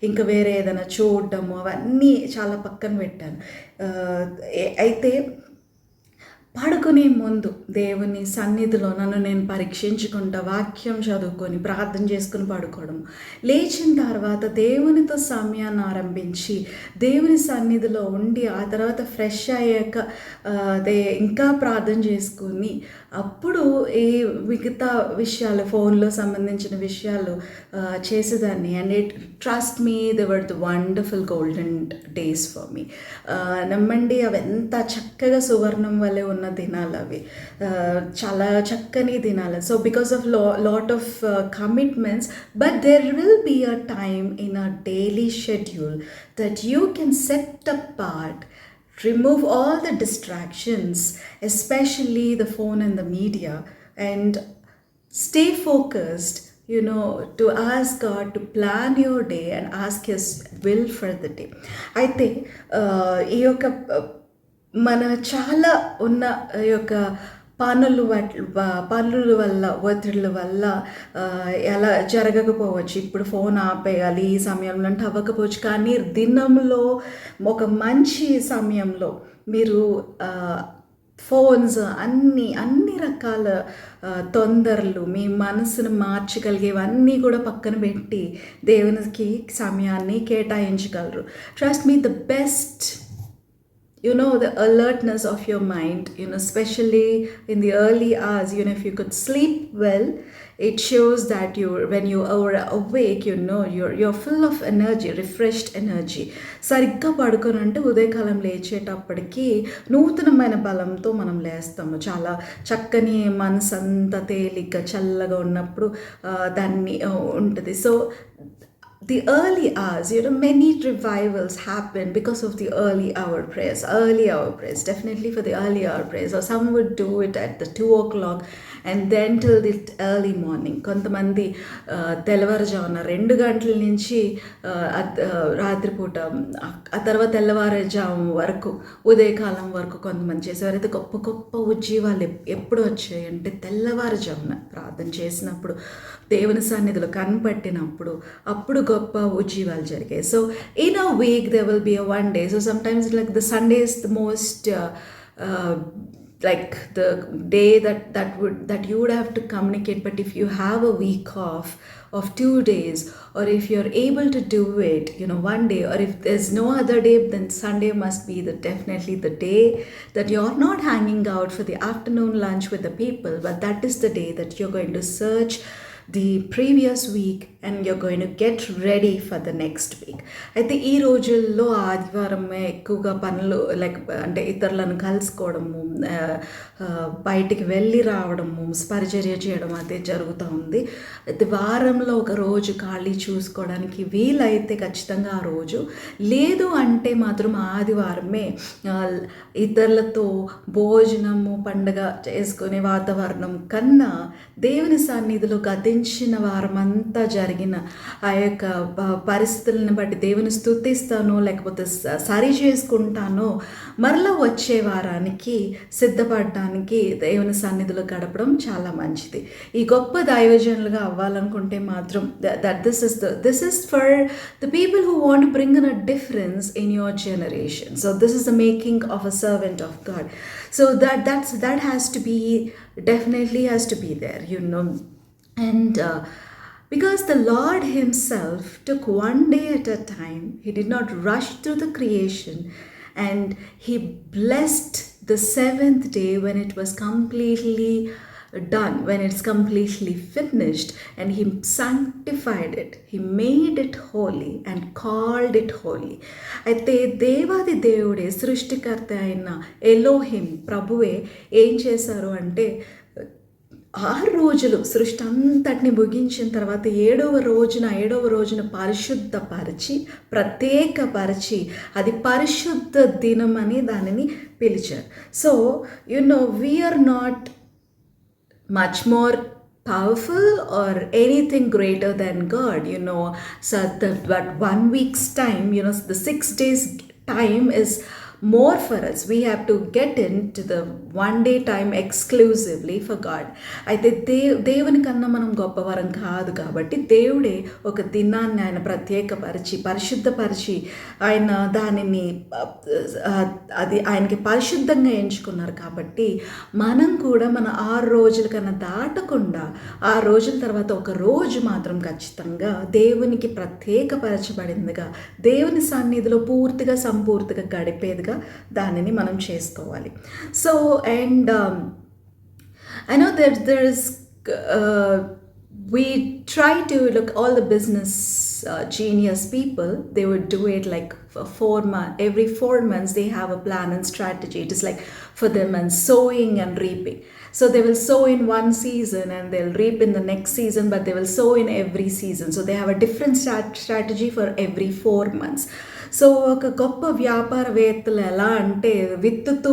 ఇంకా వేరే ఏదైనా చూడడము అవన్నీ చాలా పక్కన పెట్టాను. అయితే పడుకునే ముందు దేవుని సన్నిధిలో నన్ను నేను పరీక్షించుకుంటా, వాక్యం చదువుకొని ప్రార్థన చేసుకుని పడుకోవడం, లేచిన తర్వాత దేవునితో సమయాన్ని ఆరంభించి దేవుని సన్నిధిలో ఉండి ఆ తర్వాత ఫ్రెష్ అయ్యాక ఇంకా ప్రార్థన చేసుకుని అప్పుడు ఈ మిగతా విషయాలు, ఫోన్లో సంబంధించిన విషయాలు చేసేదాన్ని. And trust me, they were the wonderful golden days for me. నమ్మండి, అవి ఎంత చక్కగా సువర్ణం వల్లే ఉన్న దినాలు అవి, చాలా చక్కని దినాలు. So because of lot of commitments, but there will be a time in a daily schedule that you can set apart, remove all the distractions, especially the phone and the media, and stay focused, to ask God to plan your day and ask His will for the day. అయితే ఈ యొక్క మన చాలా ఉన్న ఈ యొక్క పనుల వల్ల, ఒత్తిళ్ళ వల్ల ఎలా జరగకపోవచ్చు. ఇప్పుడు ఫోన్ ఆపేయాలి ఈ సమయంలో అంటే అవ్వకపోవచ్చు, కానీ దినంలో ఒక మంచి సమయంలో మీరు ఫోన్స్ అన్ని రకాల తొందరలు, మీ మనసును మార్చగలిగేవన్నీ కూడా పక్కన పెట్టి దేవునికి సమయాన్ని కేటాయించగలరు. Trust me, the best, the alertness of your mind, especially in the early hours, if you could sleep well, it shows that when you are awake, you're full of energy, refreshed energy. సరిగ్గా పడుకోనంటే ఉదయకాలం లేచేటప్పటికి నూతనమైన బలంతో మనం లేస్తాము. చాలా చక్కని మనసు అంతా తేలిగ్గా చల్లగా ఉన్నప్పుడు దాన్ని ఉంటుంది. So the early hours, many revivals happen because of the early hour prayers, definitely for the early hour prayers, or some would do it at the 2 o'clock and then till the early morning. కొంతమంది తెల్లవారుజామున 2 గంటల నుంచి రాత్రిపూట, ఆ తర్వాత తెల్లవారుజాము వరకు, ఉదయకాలం వరకు కొంతమంది చేసేవారు. అయితే గొప్ప గొప్ప ఉజ్జీవాలు ఎప్పుడు వచ్చాయి అంటే తెల్లవారుజామున ప్రార్థన చేసినప్పుడు, దేవుని సన్నిధిలో కనపట్టినప్పుడు, అప్పుడు గొప్ప ఉజ్జీవాలు జరిగాయి. So in a week they will be a one day. So sometimes like the Sunday is the most like the day that you would have to communicate. But if you have a week off of 2 days, or if you're able to do it, one day, or if there's no other day, then Sunday must be definitely the day that you're not hanging out for the afternoon lunch with the people, but that is the day that you're going to search the previous week and you're going to get ready for the next week. అయితే ఈ రోజుల్లో ఆదివారమే ఎక్కువగా పనులు like అంటే ఇతరులను కలుసుకోవడము, బయటికి వెళ్ళి రావడము, పరిచర్య చేయడం అదే జరుగుతూ ఉంది. అయితే వారంలో ఒక రోజు ఖాళీ చూసుకోవడానికి వీలైతే ఖచ్చితంగా ఆ రోజు, లేదు అంటే మాత్రం ఆదివారమే ఇతరులతో భోజనము పండుగ చేసుకునే వాతావరణం కన్నా దేవుని సన్నిధిలో గతించిన వారమంతా జరిగిన ఆ యొక్క పరిస్థితులను బట్టి దేవుని స్తుతిస్తానో లేకపోతే సరి చేసుకుంటానో మరలా వచ్చే వారానికి సిద్ధపడడానికి దేవుని సన్నిధిలో గడపడం చాలా మంచిది. ఈ గొప్ప దైవజనులుగా అవ్వాలనుకుంటే మాత్రం this is for the people who want to bring in a difference in your generation. So this is the making of a servant of God. So that has to be, definitely has to be there, and because the Lord himself took one day at a time. He did not rush through the creation, and he blessed the seventh day when it was completely done, when it's completely finished, and he sanctified it, he made it holy and called it holy. అయితే దేవాది దేవుడే సృష్టికర్త అయిన ఎలోహిం ప్రభువే ఏం చేశారు అంటే 6 రోజులు సృష్టి అంతటిని ముగించిన తర్వాత 7వ రోజున పరిశుద్ధపరిచి ప్రత్యేకపరిచి అది పరిశుద్ధ దినం అని దానిని పిలిచారు. So we are not much more powerful or anything greater than God, so that 1 week's time, the 6 days time is more for us. We have to get into the one day time exclusively for God. అయితే దేవుని కన్నా మనం గొప్పవారం కాదు కాబట్టి దేవుడే ఒక దినాన్ని ఆయన ప్రత్యేకపరిచి పరిశుద్ధపరిచి ఆయన దానిని అది ఆయనకి పరిశుద్ధంగా ఎంచుకున్నారు. కాబట్టి మనం కూడా మన 6 రోజుల కన్నా దాటకుండా 6 రోజుల తర్వాత ఒక రోజు మాత్రం ఖచ్చితంగా దేవునికి ప్రత్యేకపరచబడిందిగా దేవుని సన్నిధిలో పూర్తిగా సంపూర్తిగా గడిపేదిగా దానిని మనం చేసుకోవాలి. So and I know that there is we try to look, all the business genius people, they would do it like for 4 months, every 4 months they have a plan and strategy. It is like for them and sowing and reaping. So they will sow in one season and they'll reap in the next season, but they will sow in every season. So they have a different strategy for every 4 months. So ఒక గొప్ప వ్యాపారవేత్తలు ఎలా అంటే విత్తుతూ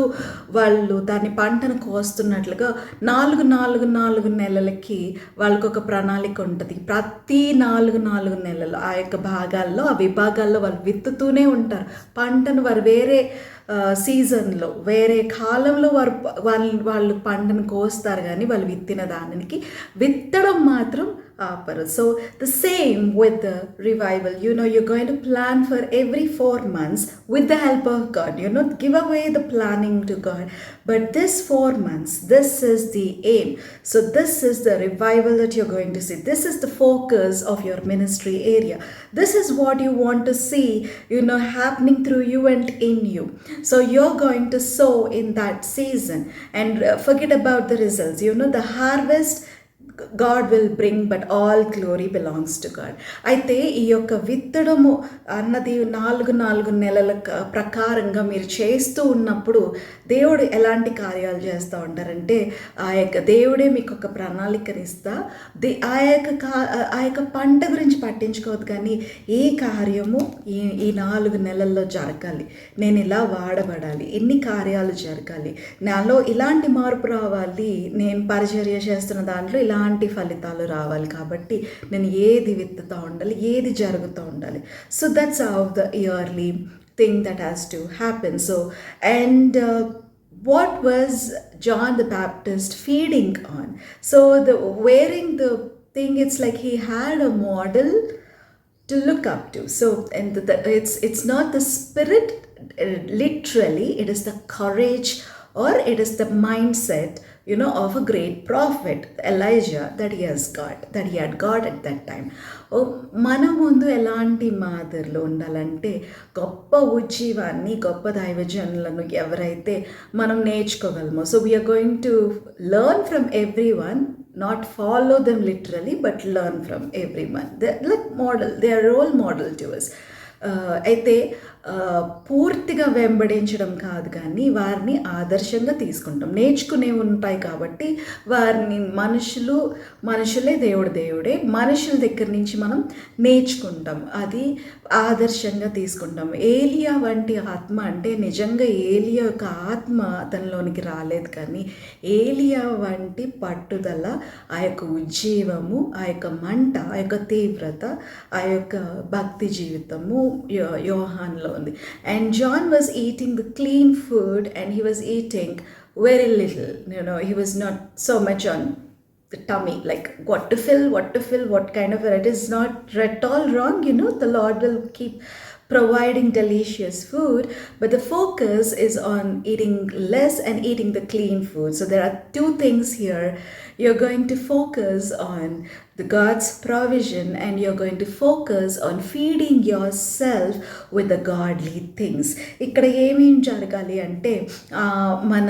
వాళ్ళు దాని పంటను కోస్తున్నట్లుగా 4 నెలలకి వాళ్ళకు ఒక ప్రణాళిక ఉంటుంది. ప్రతి 4 నెలలు ఆ యొక్క భాగాల్లో, ఆ విభాగాల్లో వాళ్ళు విత్తుతూనే ఉంటారు పంటను. వారు వేరే సీజన్లో వేరే కాలంలో వాళ్ళు పంటను కోస్తారు, కానీ వాళ్ళు విత్తిన దానికి విత్తడం మాత్రం ఆపరు. So the same with the revival, you're going to plan for every 4 months with the help of God. Give away the planning to God, but this 4 months, this is the aim. So this is the revival that you're going to see. This is the focus of your ministry area. This is what you want to see happening through you and in you. So you're going to sow in that season and forget about the results. The harvest God will bring, but all glory belongs to God. అయితే ఈ యొక్క విత్తడము అన్నది 4 నెలల ప్రకారంగా మీరు చేస్తూ ఉన్నప్పుడు దేవుడు ఎలాంటి కార్యాలు చేస్తూ ఉంటారంటే, ఆ యొక్క దేవుడే మీకు ఒక ప్రణాళికనిస్తా ఆ యొక్క పంట గురించి పట్టించుకోవద్దు, కానీ ఈ కార్యము ఈ 4 నెలల్లో జరగాలి, నేను ఇలా వాడబడాలి, ఇన్ని కార్యాలు జరగాలి, నాలో ఇలాంటి మార్పు రావాలి, నేను పరిచర్య చేస్తున్న దాంట్లో ఇలాంటి ఫలితాలు రావాలి, కాబట్టి నేను ఏది విత్తుతూ ఉండాలి, ఏది జరుగుతూ ఉండాలి. So that's how the yearly thing that has to happen. So and what was John the Baptist feeding on? So the wearing the thing, it's like he had a model to look up to. So, and it's not the spirit literally, it is the courage or it is the mindset, of a great prophet Elijah that he had got at that time. మన ముందు ఎలాంటి మాదిరిలో ఉండాలంటే గొప్ప ఉజ్జీవాన్ని, గొప్ప దైవజనులను ఎవరైతే మనం నేర్చుకోగలమో. So we are going to learn from everyone, not follow them literally, but learn from everyone. They're like model, they are role model to us. అయితే పూర్తిగా వెంబడించడం కాదు, కానీ వారిని ఆదర్శంగా తీసుకుంటాం. నేర్చుకునే ఉంటాయి కాబట్టి వారిని మనుషులే దేవుడే, మనుషుల దగ్గర నుంచి మనం నేర్చుకుంటాం, అది ఆదర్శంగా తీసుకుంటాం. ఏలియా వంటి ఆత్మ అంటే నిజంగా ఏలియా యొక్క ఆత్మ అతనిలోనికి రాలేదు, కానీ ఏలియా వంటి పట్టుదల, ఆ యొక్క ఉజ్జీవము, ఆ యొక్క మంట, ఆ యొక్క తీవ్రత, ఆ యొక్క భక్తి జీవితము యోహాన్లో ఉంది. And John was eating the clean food and he was eating very little. He was not so much on the tummy, like what to fill, what kind of it is not at all wrong. The Lord will keep providing delicious food, but the focus is on eating less and eating the clean food. So there are two things here. You're going to focus on the God's provision and you're going to focus on feeding yourself with the godly things. ఇక్కడ ఏమేం జరగాలి అంటే మన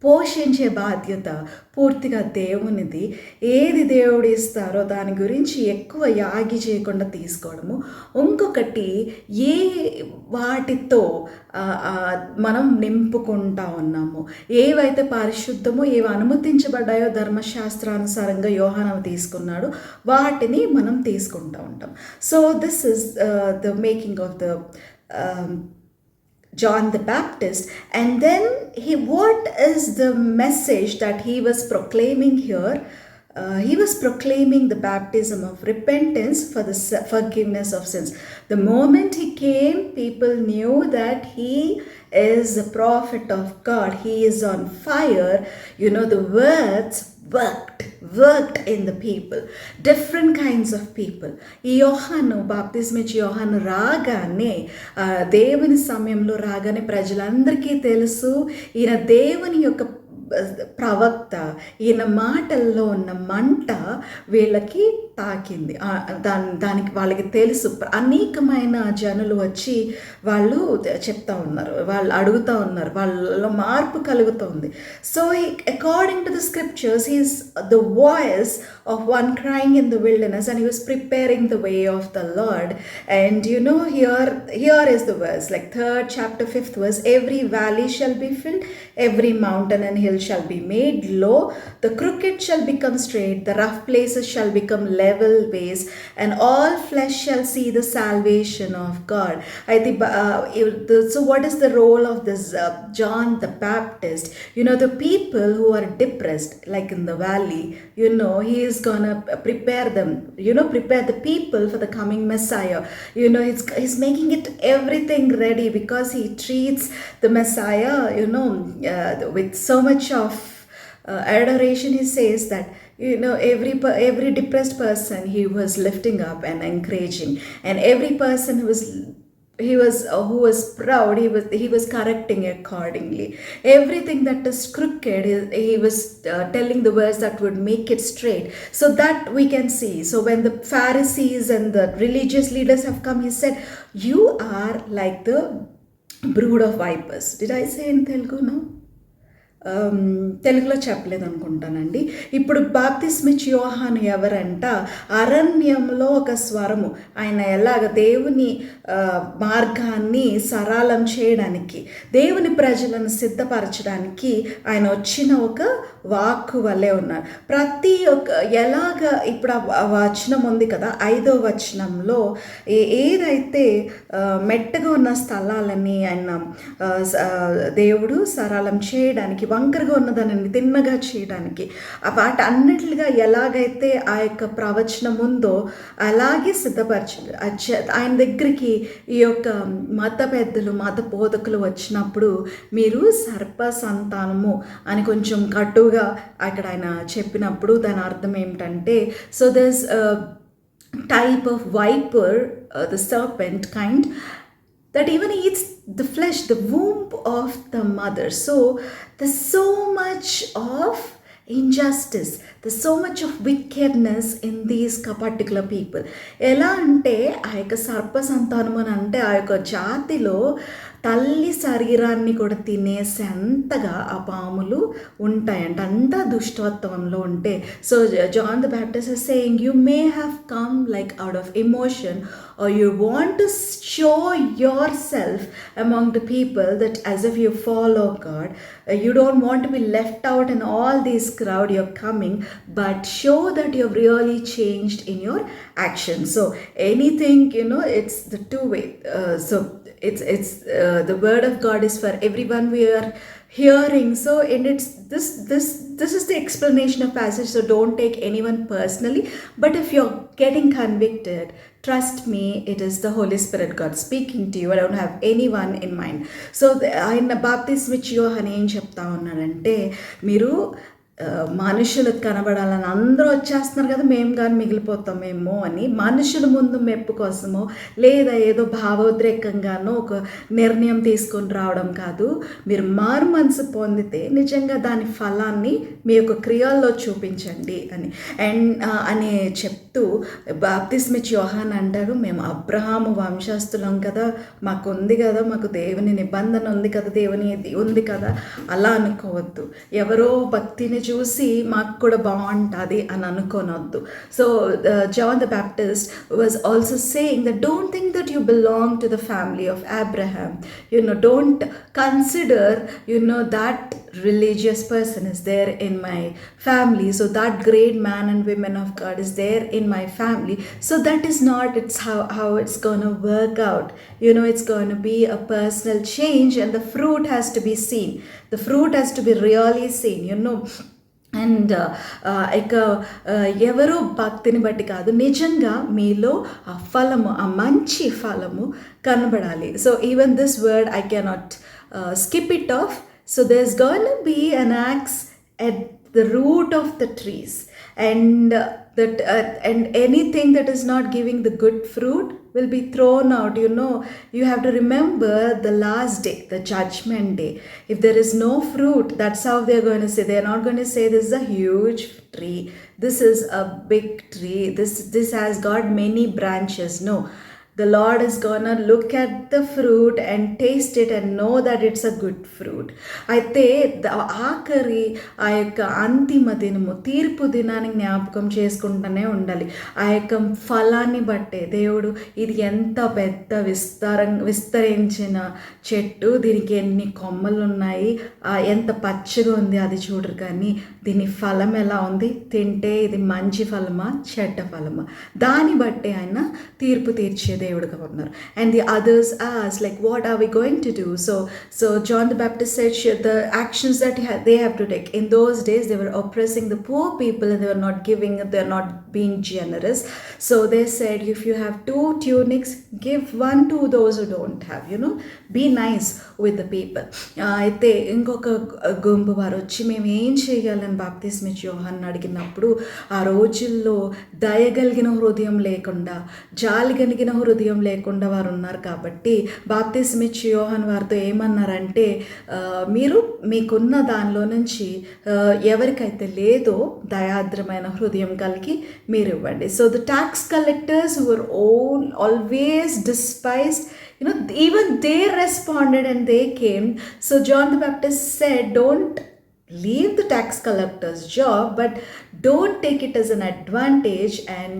పోషించే బాధ్యత పూర్తిగా దేవునిది. ఏది దేవుడు ఇస్తారో దాని గురించి ఎక్కువ యాగి చేయకుండా తీసుకోవడము. ఇంకొకటి, ఏ వాటితో మనం నింపుకుంటా ఉన్నాము, ఏవైతే పరిశుద్ధమో, ఏవి అనుమతించబడ్డాయో ధర్మశాస్త్రానుసారంగా యోహాను తీసుకున్నాడు, వాటిని మనం తీసుకుంటూ ఉంటాం. So this is the making of the John the Baptist. And then what is the message that he was proclaiming here? He was proclaiming the baptism of repentance for the forgiveness of sins. The moment he came, people knew that he is a prophet of God. He is on fire. The words worked in the people, different kinds of people. ఈ యోహాను బాప్తిజం ఇచ్చి యోహాను రాగానే, దేవుని సమయంలో రాగానే ప్రజలందరికీ తెలుసు ఈయన దేవుని యొక్క ప్రవక్త, ఈయన మాటల్లో ఉన్న మంట వీళ్ళకి తాకింది. దానికి వాళ్ళకి తెలుసు. అనేకమైన జనులు వచ్చి వాళ్ళు చెప్తా ఉన్నారు, వాళ్ళు అడుగుతూ ఉన్నారు, వాళ్ళలో మార్పు కలుగుతుంది. So according to the scriptures he is the voice of one crying in the wilderness, and he was preparing the way of the Lord. And here is the verse, like 3rd chapter 5th verse, every valley shall be filled, every mountain and hill shall be made low, the crooked shall become straight, the rough places shall become level ways, and all flesh shall see the salvation of God. I think so what is the role of this John the Baptist? The people who are depressed, like in the valley, he is gonna prepare them, prepare the people for the coming Messiah. He's making it everything ready, because he treats the Messiah with so much of adoration. He says that every depressed person he was lifting up and encouraging, and every person who was proud, he was correcting accordingly. Everything that is crooked, he was telling the words that would make it straight, so that we can see. So when the Pharisees and the religious leaders have come, he said, you are like the brood of vipers. Did I say in Telugu? No, తెలుగులో చెప్పలేదు అనుకుంటానండి. ఇప్పుడు బాప్తిస్మ ఇచ్చి యోహాను ఎవరంట, అరణ్యంలో ఒక స్వరము. ఆయన ఎలాగ దేవుని మార్గాన్ని సరళం చేయడానికి, దేవుని ప్రజలను సిద్ధపరచడానికి ఆయన వచ్చిన ఒక వాక్కు వల్లే ఉన్నారు. ప్రతి ఒక్క ఎలాగ ఇప్పుడు ఆ వచనం ఉంది కదా, 5వ వచనంలో ఏదైతే మెట్టగా ఉన్న స్థలాలని ఆయన దేవుడు సరళం చేయడానికి, వంకరగా ఉన్నదాన్ని తిన్నగా చేయడానికి, వాటి అన్నిటిగా ఎలాగైతే ఆ యొక్క ప్రవచనం ఉందో అలాగే సిద్ధపరచారు. ఆయన దగ్గరికి ఈ యొక్క మత పెద్దలు, మత బోధకులు వచ్చినప్పుడు మీరు సర్ప సంతానము అని కొంచెం కటుగా అక్కడ ఆయన చెప్పినప్పుడు దాని అర్థం ఏమిటంటే, so this type of viper, the serpent kind, that even eats the flesh, the womb of the mother. So there's so much of injustice, there's so much of wickedness in these particular people. ఎలా అంటే ఆ యొక్క సర్ప సంతానం అని అంటే ఆ యొక్క జాతిలో తల్లి శరీరాన్ని కూడా తినేసేంతగా ఆ పాములు ఉంటాయంట, అంతా దుష్టత్వంలో ఉంటే. So John the Baptist is saying you may have come like out of emotion, or you want to show yourself among the people that as if you follow God, you don't want to be left out in all this crowd you're coming, but show that you've really changed in your actions. So anything, it's the two way. So it's the word of God is for everyone we are hearing. So and it's this is the explanation of passage, so don't take anyone personally, but if you're getting convicted, trust me, it is the Holy Spirit God speaking to you. I don't have anyone in mind. So ఆయన బాప్తిస్మ ఇచ్చి యోహాన్ ఏం చెప్తా ఉన్నాడంటే, మీరు మనుషులకు కనబడాలని అందరూ వచ్చేస్తున్నారు కదా, మేము కానీ మిగిలిపోతామేమో అని మనుషుల ముందు మెప్పు కోసమో లేదా ఏదో భావోద్రేకంగానో ఒక నిర్ణయం తీసుకొని రావడం కాదు. మీరు మారు మనసు పొందితే నిజంగా దాని ఫలాన్ని మీ యొక్క క్రియల్లో చూపించండి అని చెప్తూ బాప్తిస్మ ఇచ్చి యోహాన్ అంటారు, మేము అబ్రహాము వంశస్థులం కదా, మాకు ఉంది కదా, మాకు దేవుని నిబంధన ఉంది కదా, దేవుని ఉంది కదా, అలా అనుకోవద్దు. ఎవరో భక్తిని చూసి మాకు కూడా బాగుంటుంది అని అనుకోనొద్దు. So John the Baptist was also saying that don't think that you belong to the family of Abraham. Don't consider that religious person is there in my family, so that great man and women of God is there in my family. So that is not, it's how it's going to work out. It's going to be a personal change, and the fruit has to be seen. The fruit has to be really seen, and ఇక ఎవరో భక్తిని బట్టి కాదు, నిజంగా మీలో ఆ ఫలము, ఆ మంచి ఫలము కనబడాలి. So even this word I cannot skip it off. So there's going to be an axe at the root of the trees, and and anything that is not giving the good fruit will be thrown out. You have to remember the last day, the judgment day. If there is no fruit, that's how they're going to say. They're not going to say this is a huge tree, this is a big tree, this has got many branches. No, the Lord is gonna look at the fruit and taste it and know that it's a good fruit. అయితే ఆఖరి ఆ యొక్క అంతిమ దినము, తీర్పు దినాన్ని జ్ఞాపకం చేసుకుంటూనే ఉండాలి. ఆ యొక్క ఫలాన్ని బట్టే దేవుడు, ఇది ఎంత పెద్ద విస్తరించిన చెట్టు, దీనికి ఎన్ని కొమ్మలు ఉన్నాయి, ఎంత పచ్చగా ఉంది అది చూడరు, కానీ దీని ఫలం ఎలా ఉంది, తింటే ఇది మంచి ఫలమా చెడ్డ ఫలమా, దాన్ని బట్టే ఆయన తీర్పు తీర్చేది దేవుడుగా ఉన్నారు. And the others asked, like, what are we going to do? So John the Baptist said the actions that they have to take. In those days they were oppressing the poor people, and they were not giving, they're not being generous. So they said, if you have 2 tunics, give one to those who don't have. Be nice with the people. అయితే ఇంకొక గుంపు వారు వచ్చి మేము ఏం చేయాలని బాప్తిస్మ ఇచ్చి యోహాన్ని అడిగినప్పుడు, ఆ రోజుల్లో దయగలిగిన హృదయం లేకుండా, జాలి కలిగిన హృదయం లేకుండా వారు ఉన్నారు. కాబట్టి బాప్తిస్మ ఇచ్చి యోహాన్ వారితో ఏమన్నారంటే, మీరు మీకున్న దానిలో నుంచి ఎవరికైతే లేదో దయాద్రమైన హృదయం కలిగి మీరు ఇవ్వండి. So the tax collectors who were always despised, even they responded and they came. So John the Baptist said, don't leave the tax collector's job, but don't take it as an advantage and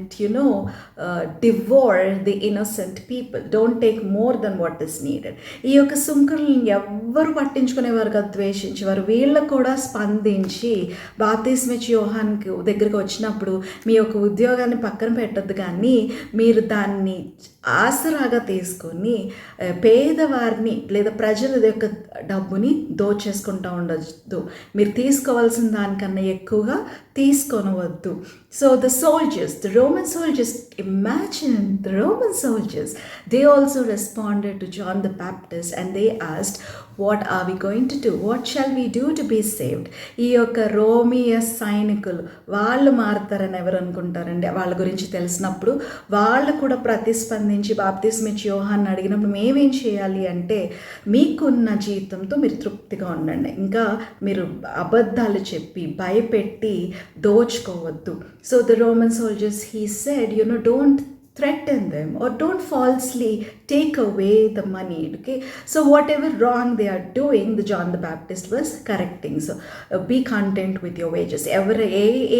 devour the innocent people. Don't take more than what is needed. ఈ యొక్క సుంకరులను ఎవ్వరు పట్టించుకునేవారు కదా, ద్వేషించేవారు. వీళ్ళు కూడా స్పందించి బాప్తిస్మ ఇచ్చి యోహాన్ దగ్గరికి వచ్చినప్పుడు, మీ యొక్క ఉద్యోగాన్ని పక్కన పెట్టద్దు, కానీ మీరు దాన్ని ఆసరాగా తీసుకొని పేదవారిని లేదా ప్రజల యొక్క డబ్బుని దోచేసుకుంటూ ఉండొద్దు. మీరు తీసుకోవాల్సిన దానికన్నా ఎక్కువగా తీసుకొనవద్దు. So the soldiers, the Roman soldiers, imagine the Roman soldiers, they also responded to John the Baptist and they asked, what are we going to do? What shall we do to be saved? ఈ యొక్క రోమియ సైనికులు వాళ్ళు మారుతారని ఎవరు అనుకుంటారండి? వాళ్ళ గురించి తెలిసినప్పుడు వాళ్ళు కూడా ప్రతిస్పందించి బాప్తిస్మం ఇచ్చి యోహాన్ని అడిగినప్పుడు మేమేం చేయాలి అంటే, మీకున్న జీతంతో మీరు తృప్తిగా ఉండండి, ఇంకా మీరు అబద్ధాలు చెప్పి భయపెట్టి దోచుకోవద్దు. So the Roman soldiers, he said, don't threaten them or don't falsely take away the money. Okay, so whatever wrong they are doing, the John the Baptist was correcting. So be content with your wages. ఎవరు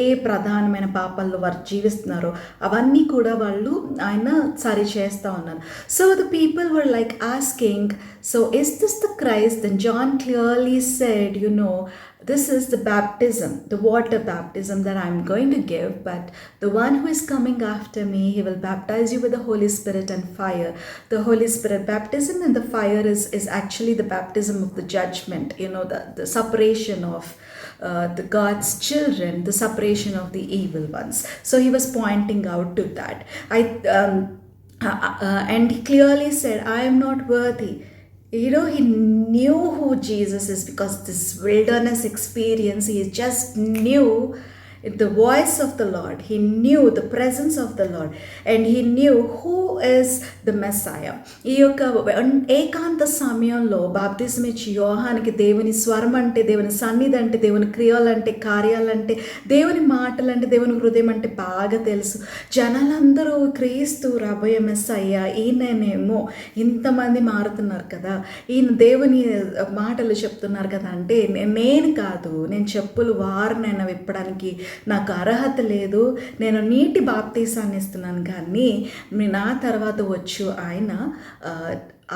ఏ ప్రధానమైన పాపాల్లో వారు జీవిస్తున్నారో అవన్నీ కూడా వాళ్ళు ఆయన సరి చేస్తూ ఉన్నారు. So the people were like asking, so is this the Christ? Then John clearly said, this is the baptism, the water baptism that I'm going to give, but the one who is coming after me, he will baptize you with the Holy Spirit and fire. The Holy Spirit baptism and the fire is actually the baptism of the judgment, the separation of the God's children, the separation of the evil ones. So he was pointing out to that. And he clearly said, I am not worthy. He knew who Jesus is because this wilderness experience, he just knew the voice of the Lord. He knew the presence of the Lord and he knew who is the Messiah. ఈ యొక్క ఏకాంత సమయంలో బాప్తిస్మం ఇచ్చి యోహానికి దేవుని స్వరం అంటే, దేవుని సన్నిధి అంటే, దేవుని క్రియలంటే, కార్యాలంటే, దేవుని మాటలంటే, దేవుని హృదయం అంటే బాగా తెలుసు. జనాలందరూ క్రీస్తు రాబోయే మెస్సయ్య ఈయనేమో, ఇంతమంది మారుతున్నారు కదా, ఈయన దేవుని మాటలు చెప్తున్నారు కదా అంటే, నేను కాదు, నేను చెప్పులు వారినైనా విప్పడానికి నాకు అర్హత లేదు, నేను నీటి బాప్తీసాన్ని ఇస్తున్నాను, కానీ నా తర్వాత వచ్చు ఆయన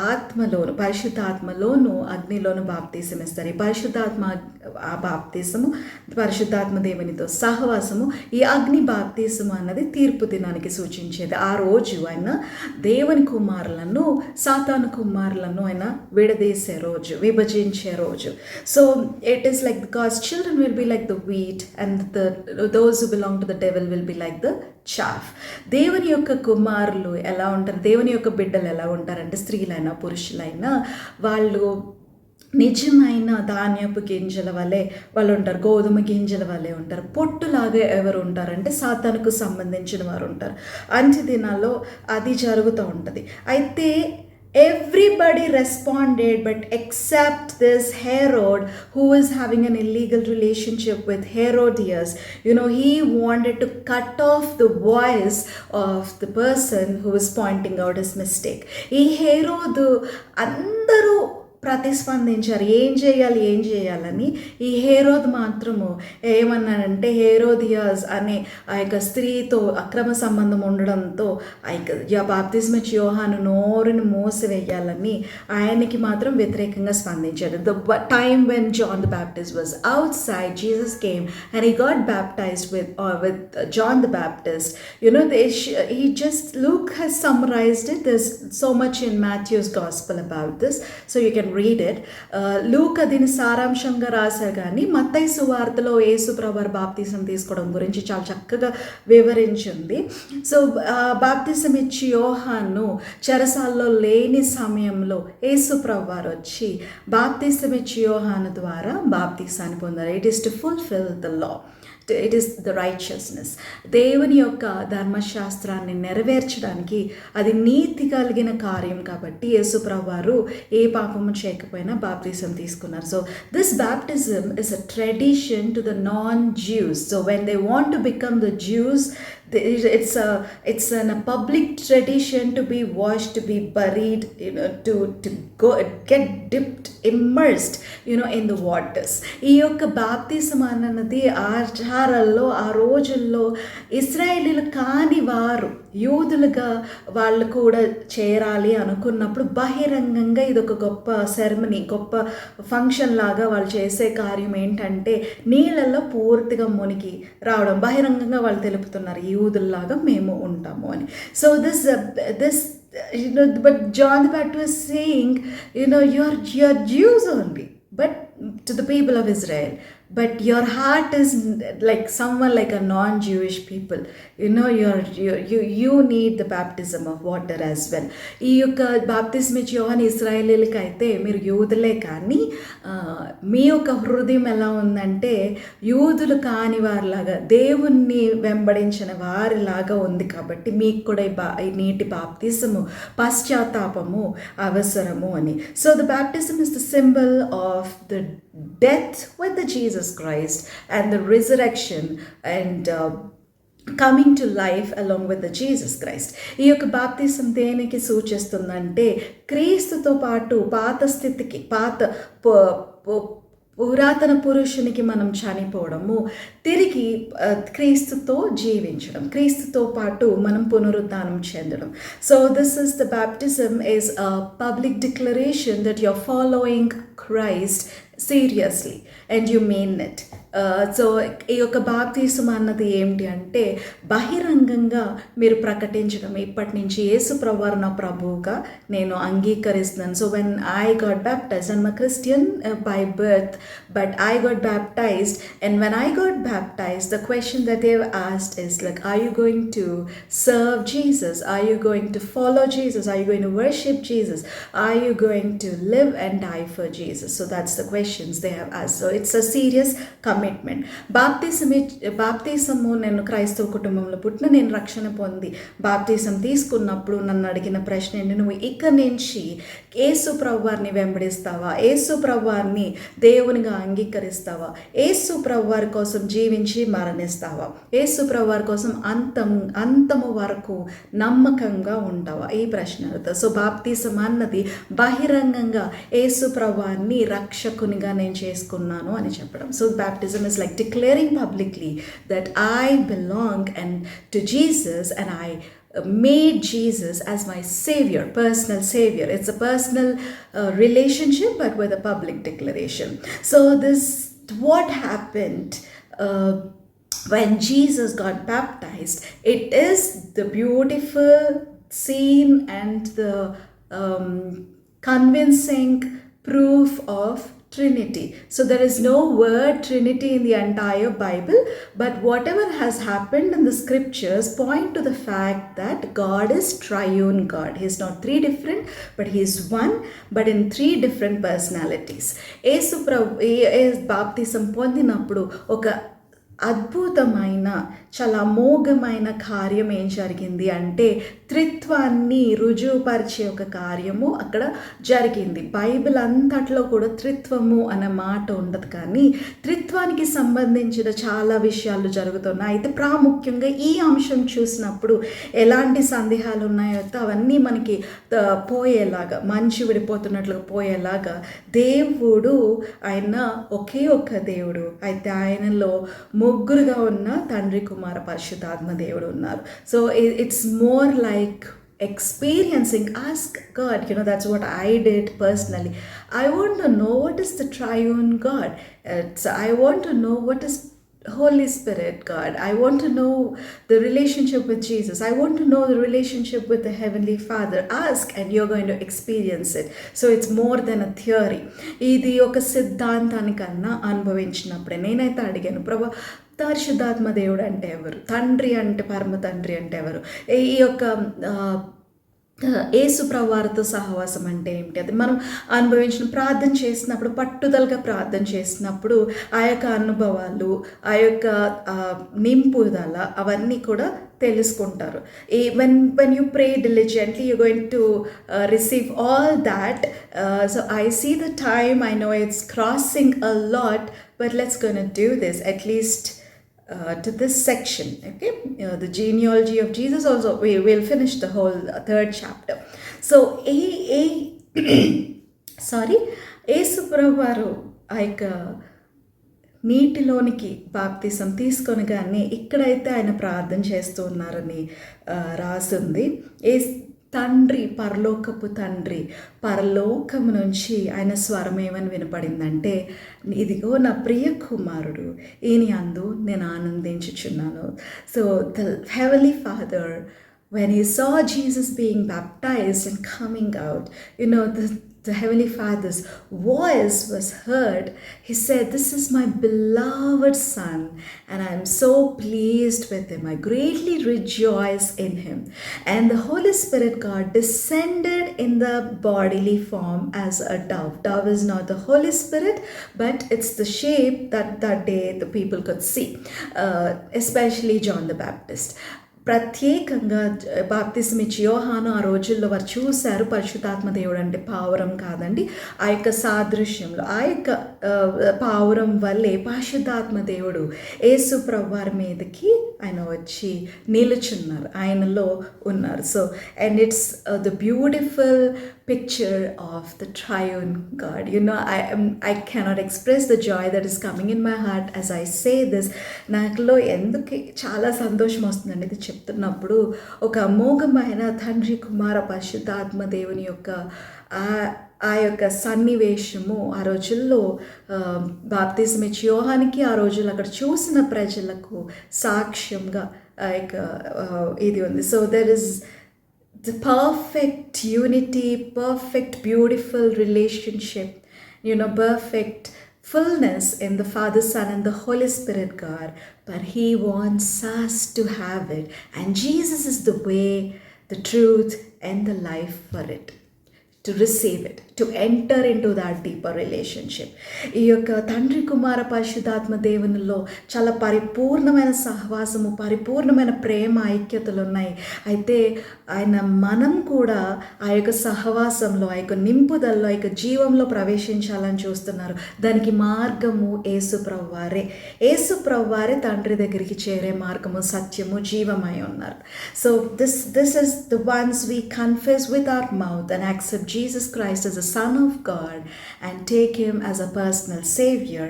ఆత్మలోను, పరిశుద్ధాత్మలోను, అగ్నిలోను బాప్తీసం ఇస్తారు. ఈ పరిశుద్ధాత్మ ఆ బాప్తీసము, పరిశుద్ధాత్మ దేవునితో సహవాసము, ఈ అగ్ని బాప్తీసము అన్నది తీర్పు దినానికి సూచించేది. ఆ రోజు ఆయన దేవుని కుమారులను సాతాను కుమారులను ఆయన విడదీసే రోజు, విభజించే రోజు. So it is like God's children will be like the wheat and those who belong to the devil will be like the chaff. దేవుని యొక్క కుమారులు ఎలా ఉంటారు, దేవుని యొక్క బిడ్డలు ఎలా ఉంటారంటే, స్త్రీలైనా పురుషులైనా వాళ్ళు నిజమైన ధాన్యపు గింజల వలె వాళ్ళు ఉంటారు, గోధుమ గింజల వలె ఉంటారు. పొట్టులాగా ఎవరు ఉంటారంటే సాతానుకు సంబంధించిన వారు ఉంటారు. అంత్య దినాల్లో అది జరుగుతూ ఉంటుంది. అయితే everybody responded but except this Herod, who was having an illegal relationship with Herodias. He wanted to cut off the voice of the person who was pointing out his mistake. ఈ హేరోదు అందరూ ప్రతిస్పందించారు, ఏం చేయాలని. ఈ హేరోద్ మాత్రము ఏమన్నానంటే, హేరోదియాస్ అనే ఆ యొక్క స్త్రీతో అక్రమ సంబంధం ఉండడంతో ఆ యొక్క బాప్తిస్మం ఇచ్చి యోహాను నోరుని మూసివేయాలని ఆయనకి మాత్రం వ్యతిరేకంగా స్పందించారు. The time when John the Baptist was outside, Jesus came and he got baptized with John the Baptist. Luke has summarized it. There's so much in Matthew's gospel about this, so you can read it. లూకా దీని సారాంశంగా రాశారు, కానీ మత్తయి సువార్తలో యేసు ప్రభువారు బాప్తిసం తీసుకోవడం గురించి చాలా చక్కగా వివరించింది. సో బాప్తిసం ఇచ్చి యోహాను చెరసాల్లో లేని సమయంలో యేసు ప్రభువారు వచ్చి బాప్తిసం ఇచ్చి యోహాను ద్వారా బాప్తిసాన్ని పొందారు. It is to fulfil the law. It is the righteousness. దేవుని యొక్క ధర్మశాస్త్రాన్ని నెరవేర్చడానికి అది నీతి కలిగిన కార్యం కాబట్టి యేసు ప్రభువారు ఏ పాపము చేయకపోయినా బాప్తిసం తీసుకున్నారు. So this baptism is a tradition to the non-Jews. So when they want to become the Jews, it's a public tradition to be washed, to be buried, to go get dipped, immersed, in the waters. ఈ యొక్క బాప్తిసం అన్నది ఆచారాల్లో ఆ రోజుల్లో ఇశ్రాయేలీలు కాని వారు యూదులుగా వాళ్ళు కూడా చేరాలి అనుకున్నప్పుడు బహిరంగంగా ఇది ఒక గొప్ప సెరమనీ, గొప్ప ఫంక్షన్ లాగా వాళ్ళు చేసే కార్యం ఏంటంటే నీళ్ళల్లో పూర్తిగా మునిగి రావడం. బహిరంగంగా వాళ్ళు తెలుపుతున్నారు, యూదుల్లాగా మేము ఉంటాము అని. So this but John the Baptist was saying, you're Jews only, but to the people of Israel, but your heart is like someone like a non-Jewish people. You need the baptism of water as well. ఈ యొక్క బాప్తిస్మ ఇచ్చే యోహాను ఇశ్రాయేలీలకి అయితే మీరు యూదులే, కానీ మీ యొక్క హృదయం ఎలా ఉందంటే యూదులు కాని వారిలాగా, దేవుణ్ణి వెంబడించిన వారిలాగా ఉంది. కాబట్టి మీకు కూడా ఈ నీటి బాప్తిసము, పశ్చాత్తాపము అవసరము అని. So the baptism is the symbol of the death with the Jesus Christ and the resurrection and coming to life along with the Jesus Christ. ఈ యొక్క బాప్తిసం దేనికి సూచిస్తుందంటే క్రీస్తుతో పాటు పాత స్థితికి, పురాతన పురుషునికి మనం చనిపోవడము, తిరిగి క్రీస్తుతో జీవించడం, క్రీస్తుతో పాటు మనం పునరుద్ధానం చెందడం. So this is the baptism is a public declaration that you are following Christ seriously and you mean it. So ఈ యొక్క బాప్తిసం అన్నది ఏమిటి అంటే బహిరంగంగా మీరు ప్రకటించడం, ఇప్పటి నుంచి యేసు ప్రభువారు నా ప్రభువుగా నేను అంగీకరిస్తున్నాను. So when I got baptized, I'm a Christian by birth, but I got baptized, and when I got baptized the question that they asked is like, are you going to serve Jesus, are you going to follow Jesus, are you going to worship Jesus, are you going to live and die for Jesus. So that's the questions they have asked. So it's a serious commitment. బాప్తిసము నేను క్రైస్తవ కుటుంబంలో పుట్టిన, నేను రక్షణ పొంది బాప్తిసం తీసుకున్నప్పుడు నన్ను అడిగిన ప్రశ్న ఏంటి, నువ్వు ఇక నుంచి యేసు ప్రభువారిని వెంబడిస్తావా, యేసు ప్రభువారిని దేవునిగా అంగీకరిస్తావా, యేసు ప్రభువారి కోసం జీవించి మరణిస్తావా, యేసు ప్రభువారి కోసం అంతము వరకు నమ్మకంగా ఉంటావా, ఈ ప్రశ్న అడుగుతా. సో బాప్తిసం అన్నది బహిరంగంగా యేసు ప్రభువారిని రక్షకునిగా నేను చేసుకున్నాను అని చెప్పడం. So baptism is like declaring publicly that I belong to Jesus and I made Jesus as my savior, personal savior. It's a personal relationship but with a public declaration. So this what happened when Jesus got baptized. It is the beautiful scene and the convincing proof of Trinity. So there is no word Trinity in the entire Bible, but whatever has happened in the scriptures point to the fact that God is triune God. He is not three different, but he is one, but in three different personalities. యేసు బాప్తిసం పొందినప్పుడు ఒక అద్భుతమైన, చాలా అమోఘమైన కార్యం ఏం జరిగింది అంటే త్రిత్వాన్ని రుజువుపరిచే ఒక కార్యము అక్కడ జరిగింది. బైబిల్ అంతట్లో కూడా త్రిత్వము అనే మాట ఉండదు, కానీ త్రిత్వానికి సంబంధించిన చాలా విషయాలు జరుగుతున్నాయి. అయితే ప్రాముఖ్యంగా ఈ అంశం చూసినప్పుడు ఎలాంటి సందేహాలు ఉన్నాయో అవన్నీ మనకి పోయేలాగా, మంచి విడిపోతున్నట్లుగా పోయేలాగా, దేవుడు ఆయన ఒకే ఒక్క దేవుడు, అయితే ఆయనలో ముగ్గురుగా ఉన్న తండ్రి, కుమార, పరిశుద్ధాత్మ దేవుడు ఉన్నారు. So it's more like experiencing. Ask God, that's what I did personally. I want to know what is the triune God. I want to know what is Holy Spirit God. I want to know the relationship with Jesus. I want to know the relationship with the Heavenly Father. Ask and you're going to experience it. So it's more than a theory. ఇది ఒక సిద్ధాంతానికన్నా అనుభవించినప్పుడే నేనైతే అడిగాను, ప్రభా పరిశుద్ధాత్మ దేవుడు అంటే ఎవరు, తండ్రి అంటే, పరమ తండ్రి అంటే ఎవరు, ఈ యొక్క యేసు ప్రభువారితో సహవాసం అంటే ఏమిటి, అది మనం అనుభవించిన ప్రార్థన చేసినప్పుడు, పట్టుదలగా ప్రార్థన చేసినప్పుడు ఆ యొక్క అనుభవాలు, ఆ యొక్క నింపుదల అవన్నీ కూడా తెలుసుకుంటారు. when you pray diligently you're going to receive all that. So I see the time, I know it's crossing a lot, but let's gonna do this at least to this section, okay? The genealogy of Jesus also, we will finish the whole third chapter. So యేసు ప్రభువారు ఆ యొక్క నీటిలోనికి బాప్తిసం తీసుకొనగానే ఇక్కడైతే ఆయన ప్రార్థన చేస్తూ ఉన్నారని రాసింది. తండ్రి, పరలోకపు తండ్రి, పరలోకము నుంచి ఆయన స్వరం ఏమని వినపడిందంటే, ఇదిగో నా ప్రియ కుమారుడు, ఈయన యందు నేను ఆనందించుచున్నాను. So the heavenly father, when he saw Jesus being baptized and coming out, the Heavenly Father's voice was heard, he said, "This is my beloved Son, and I am so pleased with him. I greatly rejoice in him." And the Holy Spirit God descended in the bodily form as a dove. Dove is not the Holy Spirit, but it's the shape that day the people could see, especially John the Baptist. ప్రత్యేకంగా బాప్తిసం ఇచ్చి యోహాను ఆ రోజుల్లో వారు చూశారు పరిశుద్ధాత్మ దేవుడు అంటే పావురం కాదండి, ఆ యొక్క సాదృశ్యంలో ఆ యొక్క పావురం వల్లే పరిశుద్ధాత్మ దేవుడు యేసు ప్రభువారి మీదకి ఆయన వచ్చి నిలుచున్నారు, ఆయనలో ఉన్నారు. So and it's the beautiful picture of the triune God. I cannot express the joy that is coming in my heart as I say this. నాకులో ఎందుకు చాలా సంతోషం వస్తుందండి ఇది చెప్తున్నప్పుడు. ఒక అమోఘమైన తండ్రి కుమార పరిశుద్ధాత్మ దేవుని యొక్క ఆ యొక్క సన్నివేశము ఆ రోజుల్లో బాప్తిసం ఇచ్చి యోహానికి ఆ రోజుల్లో అక్కడ చూసిన ప్రజలకు సాక్ష్యంగా ఆ యొక్క ఇది ఉంది. So there is the perfect unity, perfect beautiful relationship, perfect fullness in the Father, Son and the Holy Spirit God, but he wants us to have it, and Jesus is the way, the truth and the life for it, to receive it, to enter into that deeper relationship. ఈ యొక్క తండ్రి కుమార పరిశుద్ధాత్మ దేవునిలో చాలా పరిపూర్ణమైన సహవాసము, పరిపూర్ణమైన ప్రేమ, ఐక్యతలు ఉన్నాయి. అయితే ఆయన మనం కూడా ఆ యొక్క సహవాసంలో, ఆ యొక్క నింపుదల్లో, ఆ యొక్క జీవంలో ప్రవేశించాలని చూస్తున్నారు. దానికి మార్గము యేసు ప్రభువారే. యేసు ప్రభువారే తండ్రి దగ్గరికి చేరే మార్గము, సత్యము, జీవమై ఉన్నారు. So this is the ones we confess with our mouth and accept Jesus Christ as a Son of God and take him as a personal savior.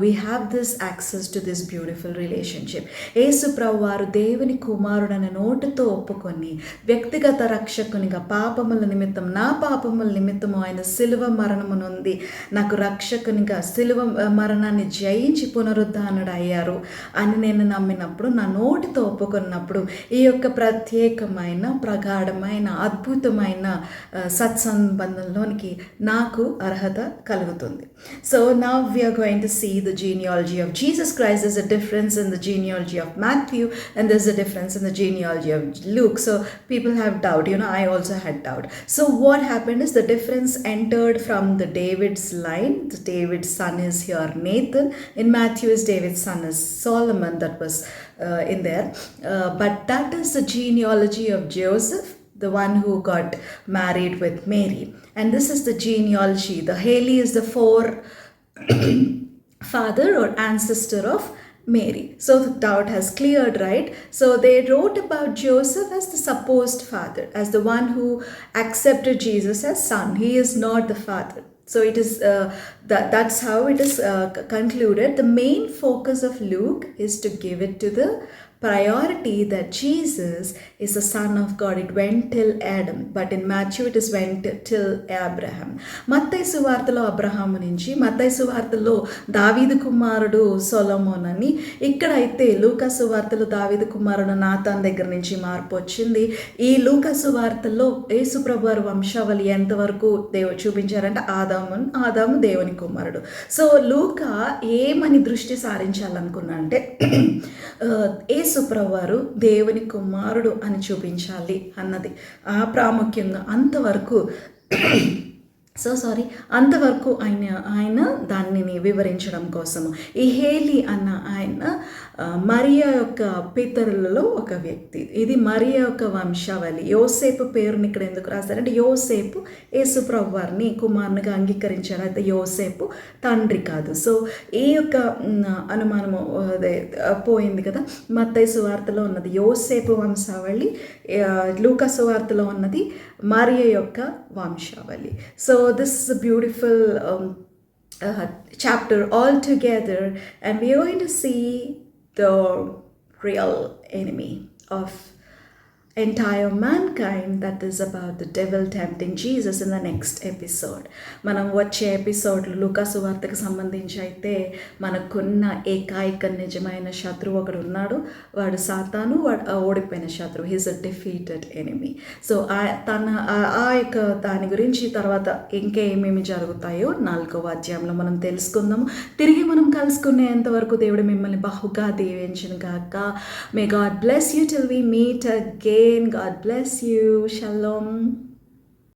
We have this access to this beautiful relationship. యేసు ప్రభువారు దేవుని కుమారుడని నోటితో ఒప్పుకొని వ్యక్తిగత రక్షకునిగా పాపముల నిమిత్తం, నా పాపముల నిమిత్తము ఆయన సిలువ మరణము నొంది నాకు రక్షకునిగా సిలువ మరణాన్ని జయించి పునరుద్ధానుడు అయ్యారు అని నేను నమ్మినప్పుడు, నా నోటితో ఒప్పుకున్నప్పుడు ఈ యొక్క ప్రత్యేకమైన ప్రగాఢమైన అద్భుతమైన సత్సంబంధంలోనికి నాకు అర్హత కలుగుతుంది. So now we are going to see the genealogy of Jesus Christ. There's a difference in the genealogy of Matthew and there's a difference in the genealogy of Luke. So people have doubt, I also had doubt. So what happened is the difference entered from the David's line. The David's son is here Nathan. In Matthew is David's son is Solomon, that was in there. But that is the genealogy of Joseph, the one who got married with Mary. And this is the genealogy. The Haley is the father or ancestor of Mary. So the doubt has cleared, right? So they wrote about Joseph as the supposed father, as the one who accepted Jesus as son. He is not the father. So it is that's how it is concluded. The main focus of Luke is to give it to the priority that Jesus is the Son of God. It went till Adam, but in Matthew it is went till Abraham. మత్తయి సువార్తలో అబ్రహాము నుంచి, మత్తయి సువార్తలో దావీదు కుమారుడు సొలొమోన్ అని, ఇక్కడైతే లూకా సువార్తలో దావీదు కుమారుడు నాతాన్ దగ్గర నుంచి మార్పు వచ్చింది. ఈ లూకా సువార్తలో యేసు ప్రభువారి వంశావళి ఎంతవరకు దేవుడు చూపించారంటే ఆదాము దేవుని కుమారుడు. సో లూకా ఏమని దృష్టి సారించాలనుకున్నా అంటే యేసు ప్రభువారు దేవుని కుమారుడు అని చూపించాలి అన్నది ఆ ప్రాముఖ్యంగా అంతవరకు ఆయన దానిని వివరించడం కోసము. ఈ హేలీ అన్న ఆయన మరియా యొక్క పితరులలో ఒక వ్యక్తి. ఇది మరియా యొక్క వంశావళి. యోసేపు పేరుని ఇక్కడ ఎందుకు రాస్తారంటే యోసేపు యేసు ప్రభువారిని కుమారునిగా అంగీకరించారు, అయితే యోసేపు తండ్రి కాదు. సో ఈ యొక్క అనుమానము పోయింది కదా. మత్తయి సువార్తలో ఉన్నది యోసేపు వంశావళి, లూకా సువార్తలో ఉన్నది మరియా యొక్క వంశావళి. So this is a beautiful chapter all together, and we are going to see the real enemy of entire mankind, that is about the devil tempting Jesus in the next episode. మనం వచ్చే ఎపిసోడ్లు లూకాసు వార్తకు సంబంధించి అయితే మనకున్న ఏకైక నిజమైన శత్రువు ఒకడు ఉన్నాడు. వాడు సాతాను. వాడు ఓడిపోయిన శత్రువు. He's a defeated enemy. So ఆ యొక్క దాని గురించి తర్వాత ఇంకేమేమి జరుగుతాయో 4వ అధ్యాయంలో మనం తెలుసుకుందాము. తిరిగి మనం కలుసుకునేంత వరకు దేవుడు మిమ్మల్ని బహుగా దీవించును గాక. May God bless you till we meet again. God bless you. Shalom.